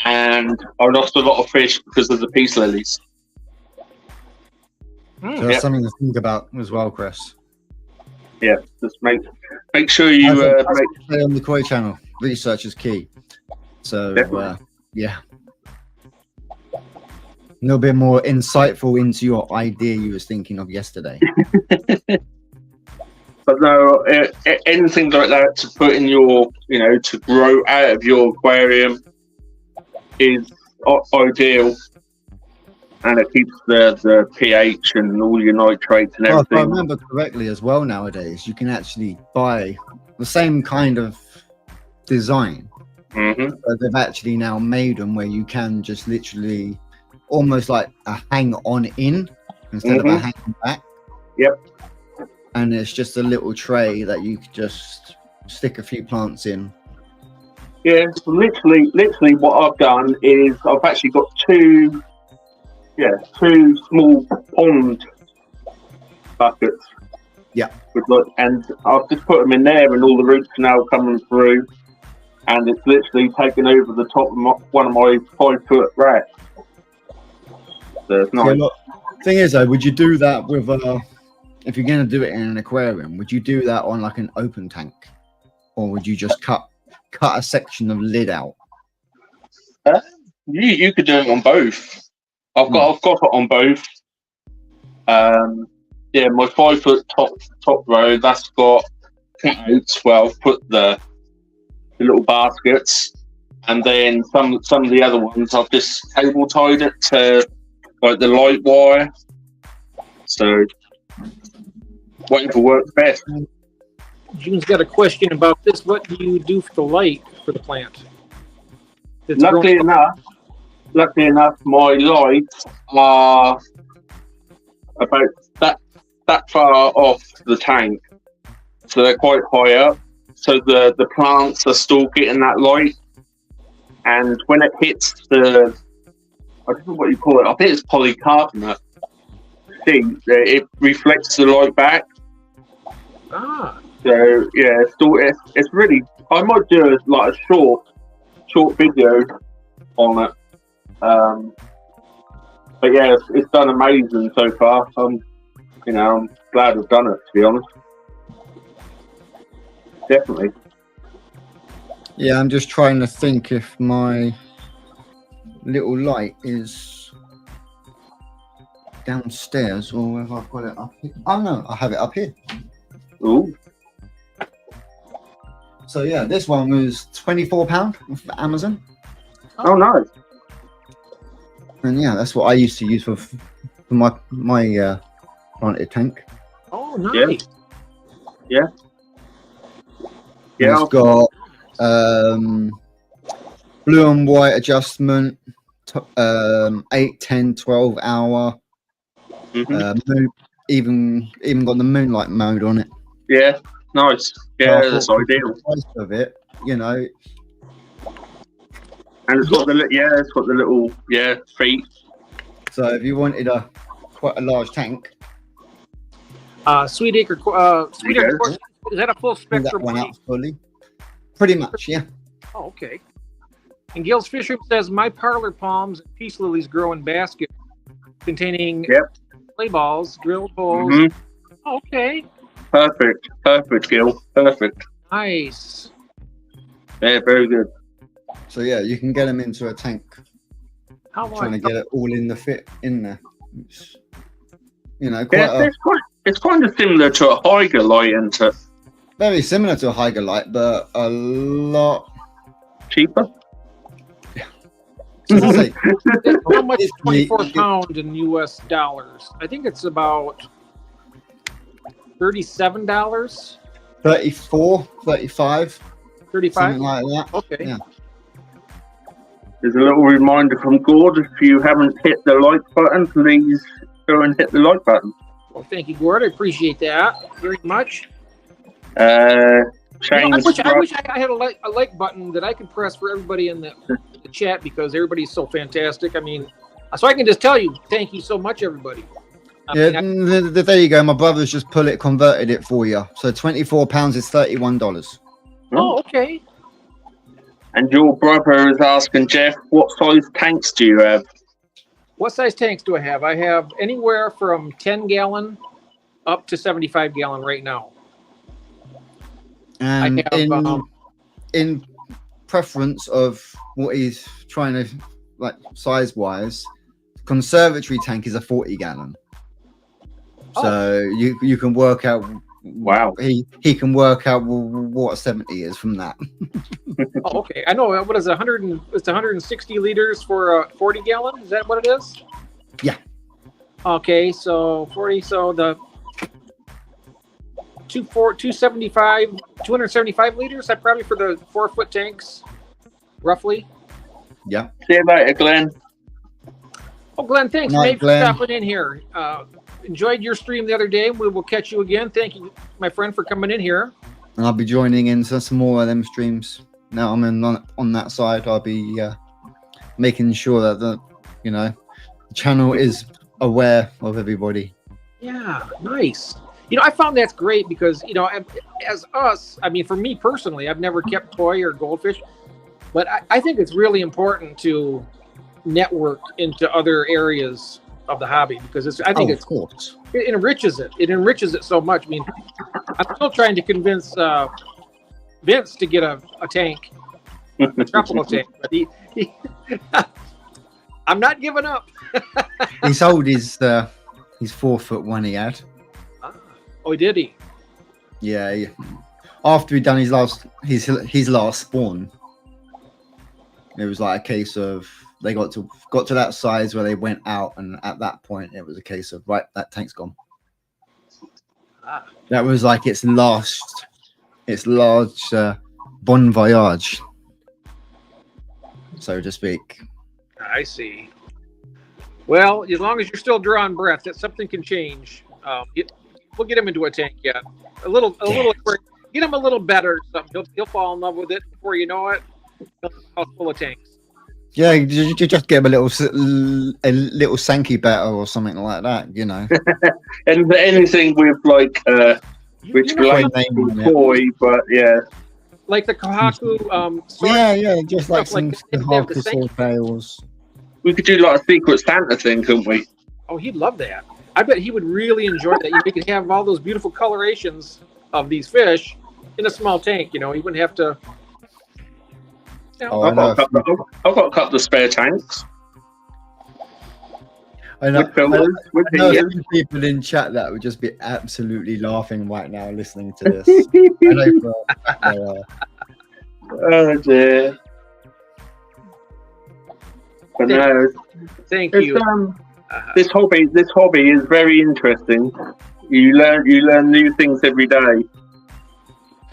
And I lost a lot of fish because of the peace lilies. So that's something to think about as well, Chris. Yeah, just make sure you stay on the Koi channel. Research is key. So yeah, a little bit more insightful into your idea you was thinking of yesterday. But no, anything like that to put in your, to grow out of your aquarium is ideal, and it keeps the pH and all your nitrates and everything. Well, if I remember correctly as well, nowadays you can actually buy the same kind of design. So they've actually now made them where you can just literally almost like a hang on in instead of a hang back. Yep. And it's just a little tray that you could just stick a few plants in. Yeah, literally what I've done is I've actually got two small pond buckets. Yeah. And I've just put them in there, and all the roots are now coming through, and it's literally taken over the top of one of my 5-foot racks. So it's nice. Yeah, look, thing is though, would you do that with if you're going to do it in an aquarium, would you do that on like an open tank, or would you just cut a section of lid out? You could do it on both. I've got it on both. My 5-foot top row, that's got cutouts where I've put the little baskets, and then some of the other ones I've just cable tied it to like the light wire. So whatever works best. June's got a question about this. What do you do for the light for the plant? Luckily enough, my lights are about that far off the tank, so they're quite high up. So the plants are still getting that light, and when it hits I don't know what you call it. I think it's polycarbonate. It reflects the light back. Ah. So yeah, it's really. I might do a short video on it. But yeah, it's done amazing so far. I'm glad I've done it, to be honest. Definitely. Yeah, I'm just trying to think if my little light is downstairs or if I've got it up here. Oh no, I have it up here. Ooh. So yeah, this one was £24 for Amazon. Oh nice. And yeah, that's what I used to use for my planted tank. Oh nice. Yeah. It's got blue and white adjustment, 8, 10, 12 hour. Even got the moonlight mode on it. Yeah, nice. Yeah, that's ideal. The price of it, And it's got the little feet. So if you wanted quite a large tank, Sweet Acre, is that a full spectrum? that one out fully. Pretty much, yeah. Oh, okay. And Gil's Fisher says, my parlor palms and peace lilies grow in baskets containing clay balls, drilled holes. Oh, okay. Perfect, Gil. Perfect. Nice. Yeah, very good. So yeah, you can get them into a tank. How Trying to much? get it all in the fit in there. It's, you know, Yeah, it's kind of similar to a Higer light, isn't it? very similar to a Higer light, but a lot. Cheaper. So to say, How much is Basically, 24 pound in US dollars? I think it's about $37, 34, 35, 35. something like that. Okay. Yeah. There's a little reminder from Gord. If you haven't hit the like button, please go and hit the like button. Well, thank you, Gord. I appreciate that very much. Shane, I wish I had a like button that I could press for everybody in the chat because everybody's so fantastic. I mean, so I can just tell you, thank you so much, everybody. Yeah, there you go. My brother's just converted it for you. So £24 is $31. Oh, okay. And your brother is asking, Jeff, what size tanks do you have? What size tanks do I have? I have anywhere from 10 gallon up to 75 gallon right now. And I have, in preference of what he's trying to like size wise, conservatory tank is a 40 gallon. So you can work out. Wow. He can work out what 70 is from that. Oh, okay. I know. What is it? It's 160 liters for a 40 gallon. Is that what it is? Yeah. Okay. So 40. So the 275 liters. That probably for the 4-foot tanks, roughly. Yeah. See you later, Glenn. Oh, Glenn, thanks, Night, mate, for Glenn. stopping in here. Enjoyed your stream the other day. We will catch you again. Thank you, my friend, for coming in here. And I'll be joining into some more of them streams. Now I'm on that side. I'll be making sure that the channel is aware of everybody. Yeah, nice. I found that's great because, as us, I mean, for me personally, I've never kept koi or goldfish, but I think it's really important to network into other areas of the hobby because I think of course. it enriches it. It enriches it so much. I mean, I'm still trying to convince Vince to get a tank, a tropical tank, but he I'm not giving up. He sold his 4-foot one he had. Oh, did he? Yeah. After he'd done his last spawn, it was like a case of they got to that size where they went out, and at that point it was a case of right, that tank's gone. That was like its large bon voyage, so to speak. I see. Well, as long as you're still drawing breath, that something can change. We'll get him into a tank yet. A little. Get him a little better. Something. He'll fall in love with it before you know it. He'll be full of tanks. Yeah, you just get him a little Sankey better or something like that, And anything with like which like koi, but yeah. Like the Kohaku. Yeah, just like some like Kohaku swordtails. We could do like a Secret Santa thing, couldn't we? Oh, he'd love that. I bet he would really enjoy that. You could have all those beautiful colorations of these fish in a small tank. He wouldn't have to. I've got a couple of spare tanks. I know with some people in chat that would just be absolutely laughing right now listening to this. I know Oh dear. But no, thank you. This hobby is very interesting. You learn new things every day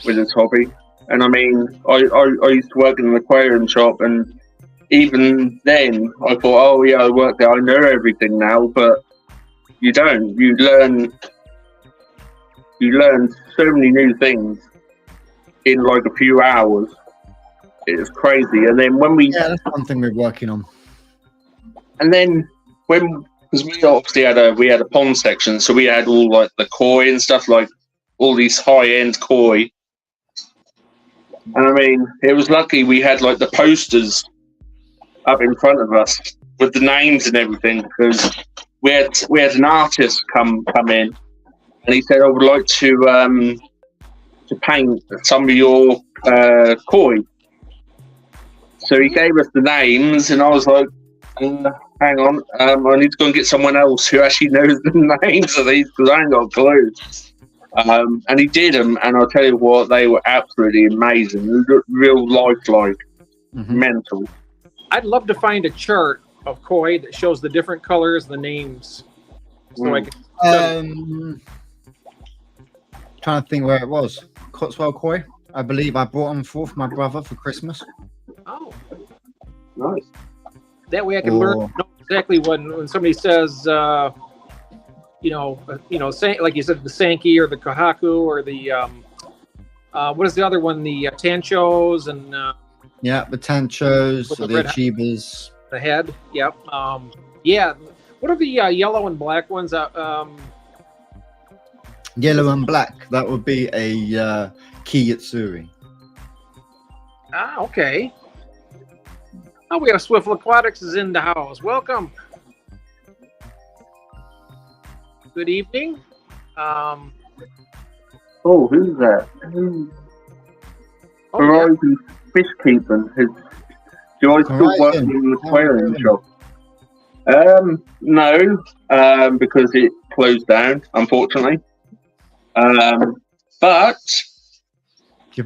with this hobby. And I mean, I used to work in an aquarium shop, and even then I thought, oh yeah, I work there, I know everything now, but you don't. You learn so many new things in like a few hours. It's crazy. And then that's one thing we're working on. And then because we obviously had a pond section, so we had all like the koi and stuff, like all these high-end koi. And I mean, it was lucky we had like the posters up in front of us with the names and everything, because we had an artist come in, and he said, I would like to to paint some of your koi. So he gave us the names, and I was like, hang on, I need to go and get someone else who actually knows the names of these because I ain't got a clue. And he did them, and I'll tell you what, they were absolutely amazing. Real lifelike, mental. I'd love to find a chart of koi that shows the different colors, the names, so I can. Trying to think where it was. Cotswold koi. I believe I brought them for my brother for Christmas. Oh, Nice. that way I can learn know exactly when somebody says, like you said, the Sankey or the Kahaku or the what is the other one? The Tanchos and the Tanchos, with the the red Achibas. the head. Yep. Yeah. What are the yellow and black ones? Yellow and black. That would be a Kiyatsuri. Okay. Oh, we have Swift Aquatics is in the house. Welcome. Good evening. Oh, who's that? Oh, Horizon Fish Keeping. Do I still work in the aquarium shop? No, because it closed down, unfortunately. But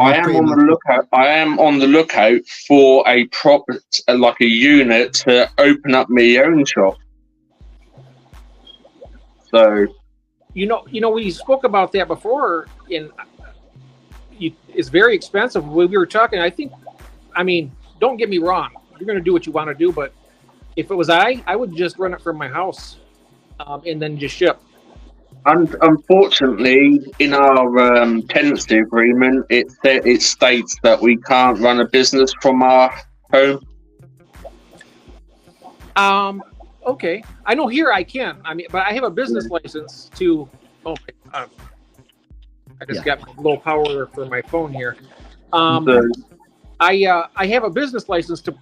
I am on the lookout. I am on the lookout for a proper, like a unit, to open up my own shop. So, we spoke about that before. It's very expensive. When we were talking, don't get me wrong. You're going to do what you want to do, but if it was I would just run it from my house, and then just ship. and unfortunately, in our tenancy agreement, it states that we can't run a business from our home. Okay. I know here I can. But I have a business license to. Oh, I just got my low power for my phone here. I have a business license but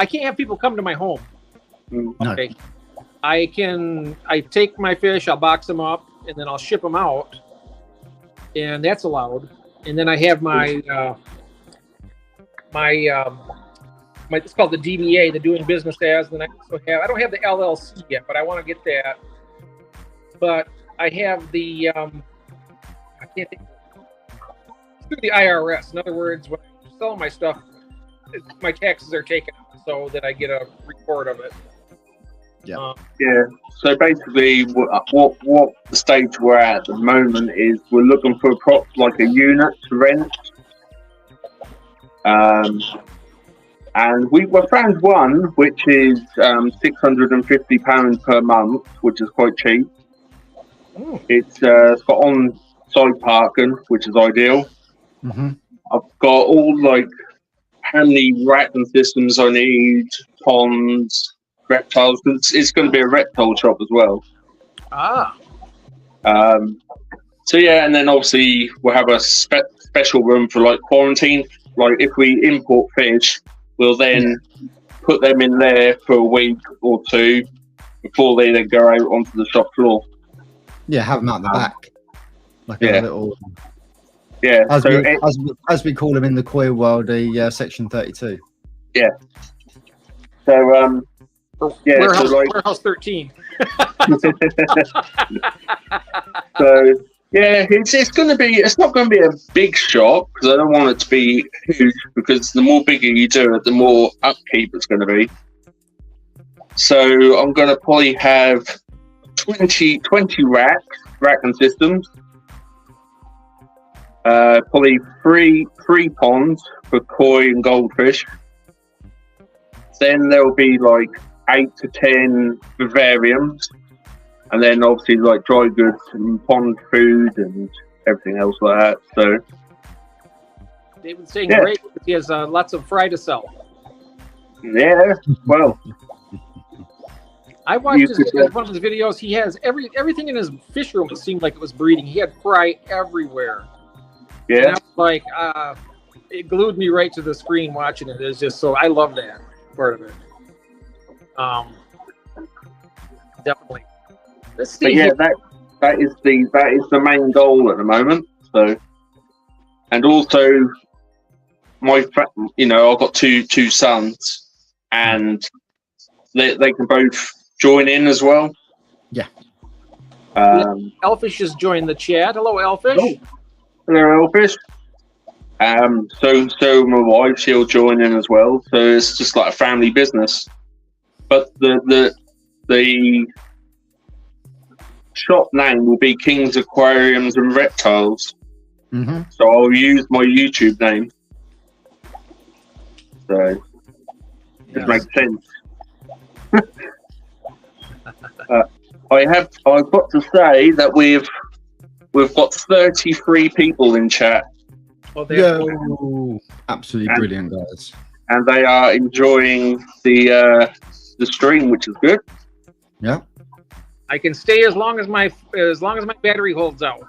I can't have people come to my home. Okay. No. I take my fish, I'll box them up, and then I'll ship them out, and that's allowed. And then I have my it's called the DBA, the doing business as. And I don't have the LLC yet, but I want to get that. But I have the I can't think through the IRS. In other words, when I'm selling my stuff, my taxes are taken out so that I get a report of it. Yeah. So basically, what the stage we're at the moment is we're looking for like a unit to rent. And we found one which is £650 per month, which is quite cheap. It's got on-site parking, which is ideal. I've got all like how many racking systems I need, ponds, reptiles. It's going to be a reptile shop as well. So yeah, and then obviously we'll have a special room for like quarantine. Like if we import fish, we'll then put them in there for a week or two before they then go out onto the shop floor. Yeah, have them out the back, like a little. Yeah, as we call them in the koi world, a section 32. Yeah. So warehouse 13. So yeah, it's not going to be a big shop because I don't want it to be huge, because the more bigger you do it, the more upkeep it's going to be. So I'm going to probably have 20 racking systems. Probably three ponds for koi and goldfish. Then there'll be like 8 to 10 vivariums, and then obviously like dry goods and pond food and everything else like that. So David's saying great because he has lots of fry to sell. Yeah, well, I watched one of his videos. He has everything in his fish room. It seemed like it was breeding. He had fry everywhere. Yeah, and I was like, it glued me right to the screen watching it. It's just so I love that part of it. Definitely. Let's see. But yeah, that is the main goal at the moment. So, and also I've got two sons, and they can both join in as well. Yeah. Elfish has joined the chat. Hello, Elfish. Oh, hello, Elfish. So my wife, she'll join in as well. So it's just like a family business. But the shop name will be King's Aquariums and Reptiles. Mm-hmm. So I'll use my YouTube name. So it makes sense. I've got to say that we've got 33 people in chat. Well, Absolutely brilliant, guys. And they are enjoying the stream, which is good. Yeah. I can stay as long as my battery holds out.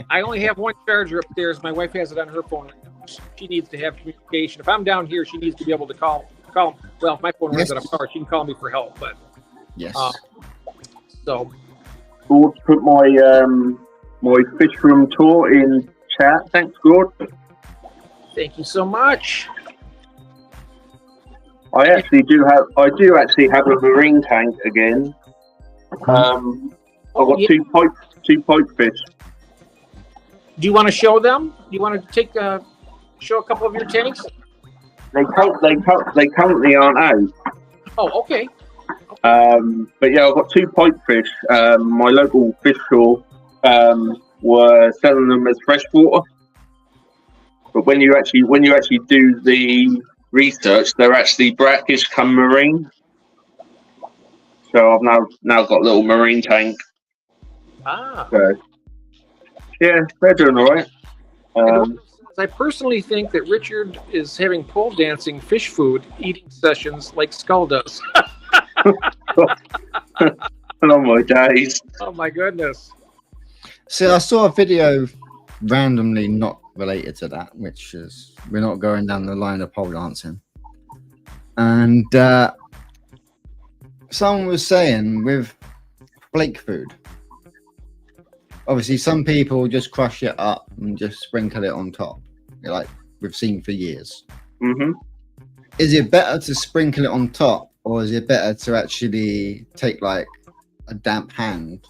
I only have one charger upstairs. My wife has it on her phone. She needs to have communication. If I'm down here, she needs to be able to call. Well, if my phone runs out of power, she can call me for help. But yes. So. Gord put my fish room tour in chat. Thanks, Gord. Thank you so much. I do actually have a marine tank again. I've got two pipe fish. Do you want to show them? Do you want to show a couple of your tanks? They currently aren't out. Oh, okay. But yeah, I've got two pipe fish. My local fish store were selling them as freshwater. But when you actually do the research, they're actually brackish come marine. So I've now got a little marine tank. So, yeah, they're doing all right. I personally think that Richard is having pole dancing fish food eating sessions like Skull does. Oh my days. Oh my goodness. See, I saw a video randomly not related to that, which is we're not going down the line of pole dancing. And someone was saying with flake food, obviously some people just crush it up and just sprinkle it on top, like we've seen for years. Mm-hmm. Is it better to sprinkle it on top, or is it better to actually take like a damp hand,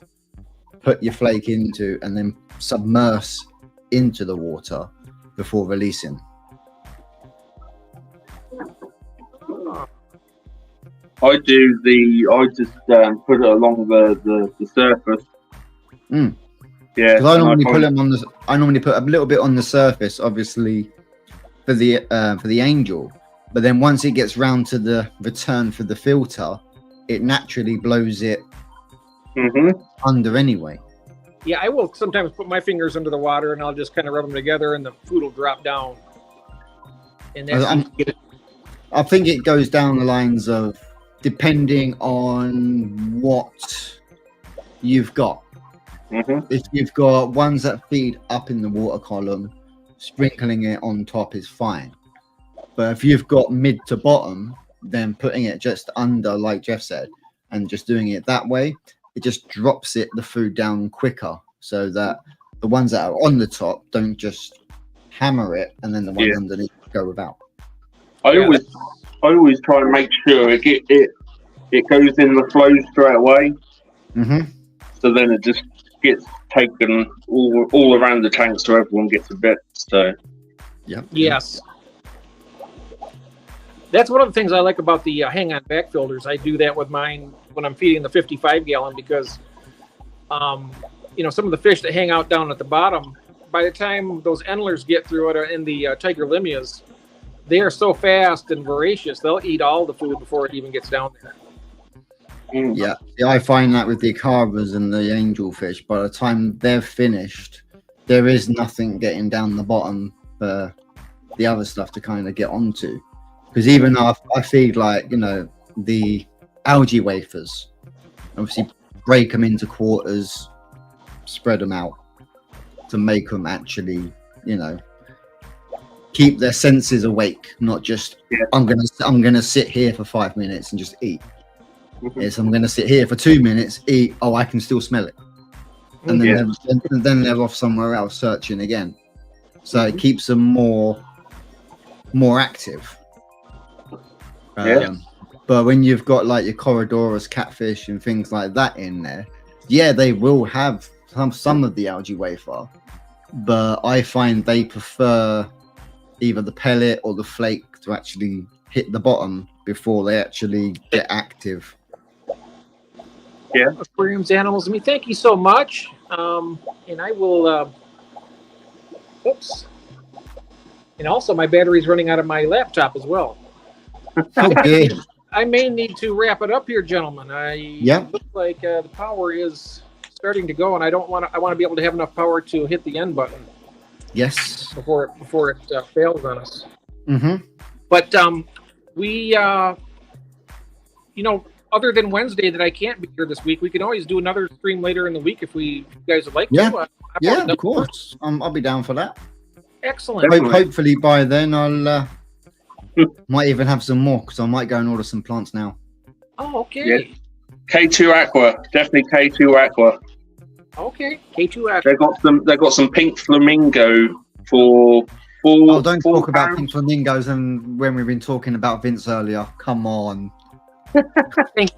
put your flake into, and then submerge into the water before releasing? I just put it along the surface. Mm. Yeah, because I normally put a little bit on the surface, obviously for the angel, but then once it gets round to the return for the filter, it naturally blows it under anyway. Yeah, I will sometimes put my fingers under the water and I'll just kind of rub them together and the food will drop down. And I think it goes down the lines of depending on what you've got. If you've got ones that feed up in the water column, sprinkling it on top is fine. But if you've got mid to bottom, then putting it just under, like Jeff said, and just doing it that way, it just drops the food down quicker, so that the ones that are on the top don't just hammer it, and then the ones underneath go without. I always try and make sure it goes in the flow straight away. So then it just gets taken all around the tank, so everyone gets a bit. So yes, that's one of the things I like about the hang-on back filters. I do that with mine when I'm feeding the 55-gallon because, some of the fish that hang out down at the bottom, by the time those endlers get through it in the tiger limias, they are so fast and voracious, they'll eat all the food before it even gets down there. Yeah, I find that with the carvers and the angelfish, by the time they're finished, there is nothing getting down the bottom for the other stuff to kind of get onto. Because even though I feed the algae wafers, obviously break them into quarters, spread them out to make them actually, keep their senses awake, not just I'm gonna sit here for 5 minutes and just eat. Yes, I'm gonna sit here for 2 minutes, eat. Oh, I can still smell it. and then Yeah. they're off somewhere else searching again. So it keeps them more active. Yeah. But when you've got like your corridorus, catfish, and things like that in there, yeah, they will have some of the algae wafer, but I find they prefer either the pellet or the flake to actually hit the bottom before they actually get active. Aquariums, animals. I mean, thank you so much. And I will. Oops. And also, my battery's running out of my laptop as well. Okay. I may need to wrap it up here, gentlemen. Yeah. Looks like the power is starting to go, and I want to be able to have enough power to hit the end button Yes. before it fails on us. Mm-hmm. But we, other than Wednesday that I can't be here this week, we can always do another stream later in the week if you guys would like Yeah. to. Yeah, of course. I'll be down for that. Excellent. Definitely. Hopefully by then I'll might even have some more because I might go and order some plants now. Oh, okay. Yeah. K2 Aqua, definitely K2 Aqua. Okay. K2 Aqua. They got some pink flamingo for four. Oh, don't talk about £4. pink flamingos and when we've been talking about Vince earlier. Come on.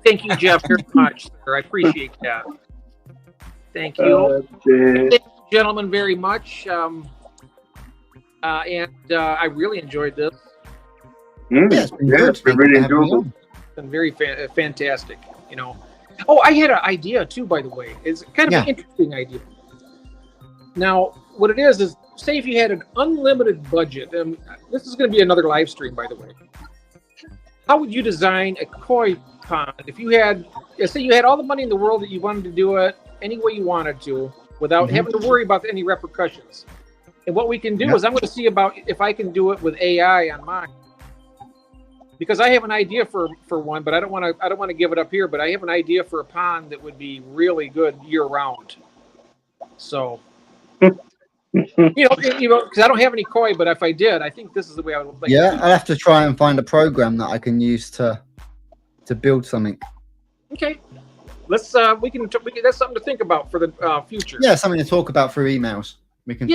Thank you, Jeff, very much, sir. I appreciate that. Thank you. Dear. Thank you, gentlemen, very much. And I really enjoyed this. Yeah, it's been good. It's been Thank you really for having me enjoyable. on. It's been very fantastic, Oh, I had an idea too, by the way. It's kind of an interesting idea. Now, what it is say if you had an unlimited budget, and this is going to be another live stream, by the way. How would you design a koi pond if you had, say you had all the money in the world that you wanted to do it any way you wanted to without having to worry about any repercussions? And what we can do is I'm going to see about if I can do it with AI on mine. Because I have an idea for one, but I don't want to give it up here. But I have an idea for a pond that would be really good year round. So, because I don't have any koi, but if I did, I think this is the way I would like. Yeah, I'll have to try and find a program that I can use to build something. Okay, let's we can that's something to think about for the future. Yeah, something to talk about through emails. We can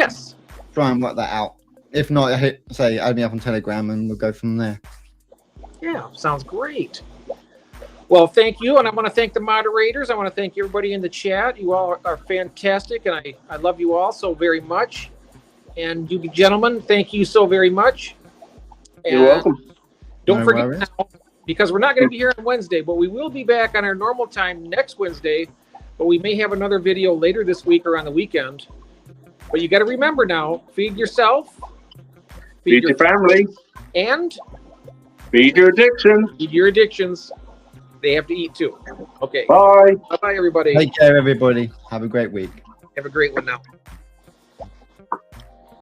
try and work that out. If not, add me up on Telegram and we'll go from there. Yeah, sounds great. Well, thank you, and I want to thank the moderators. I want to thank everybody in the chat. You all are fantastic, and I love you all so very much. And you gentlemen, thank you so very much. And You're welcome. Don't No forget worries. now, because we're not going to be here on Wednesday, but we will be back on our normal time next Wednesday. But we may have another video later this week or on the weekend. But you got to remember now, feed yourself, Feed your family. and Feed your addiction. feed your addictions. They have to eat too. Okay. Bye. Bye-bye, everybody. Take care, everybody. Have a great week. Have a great one now.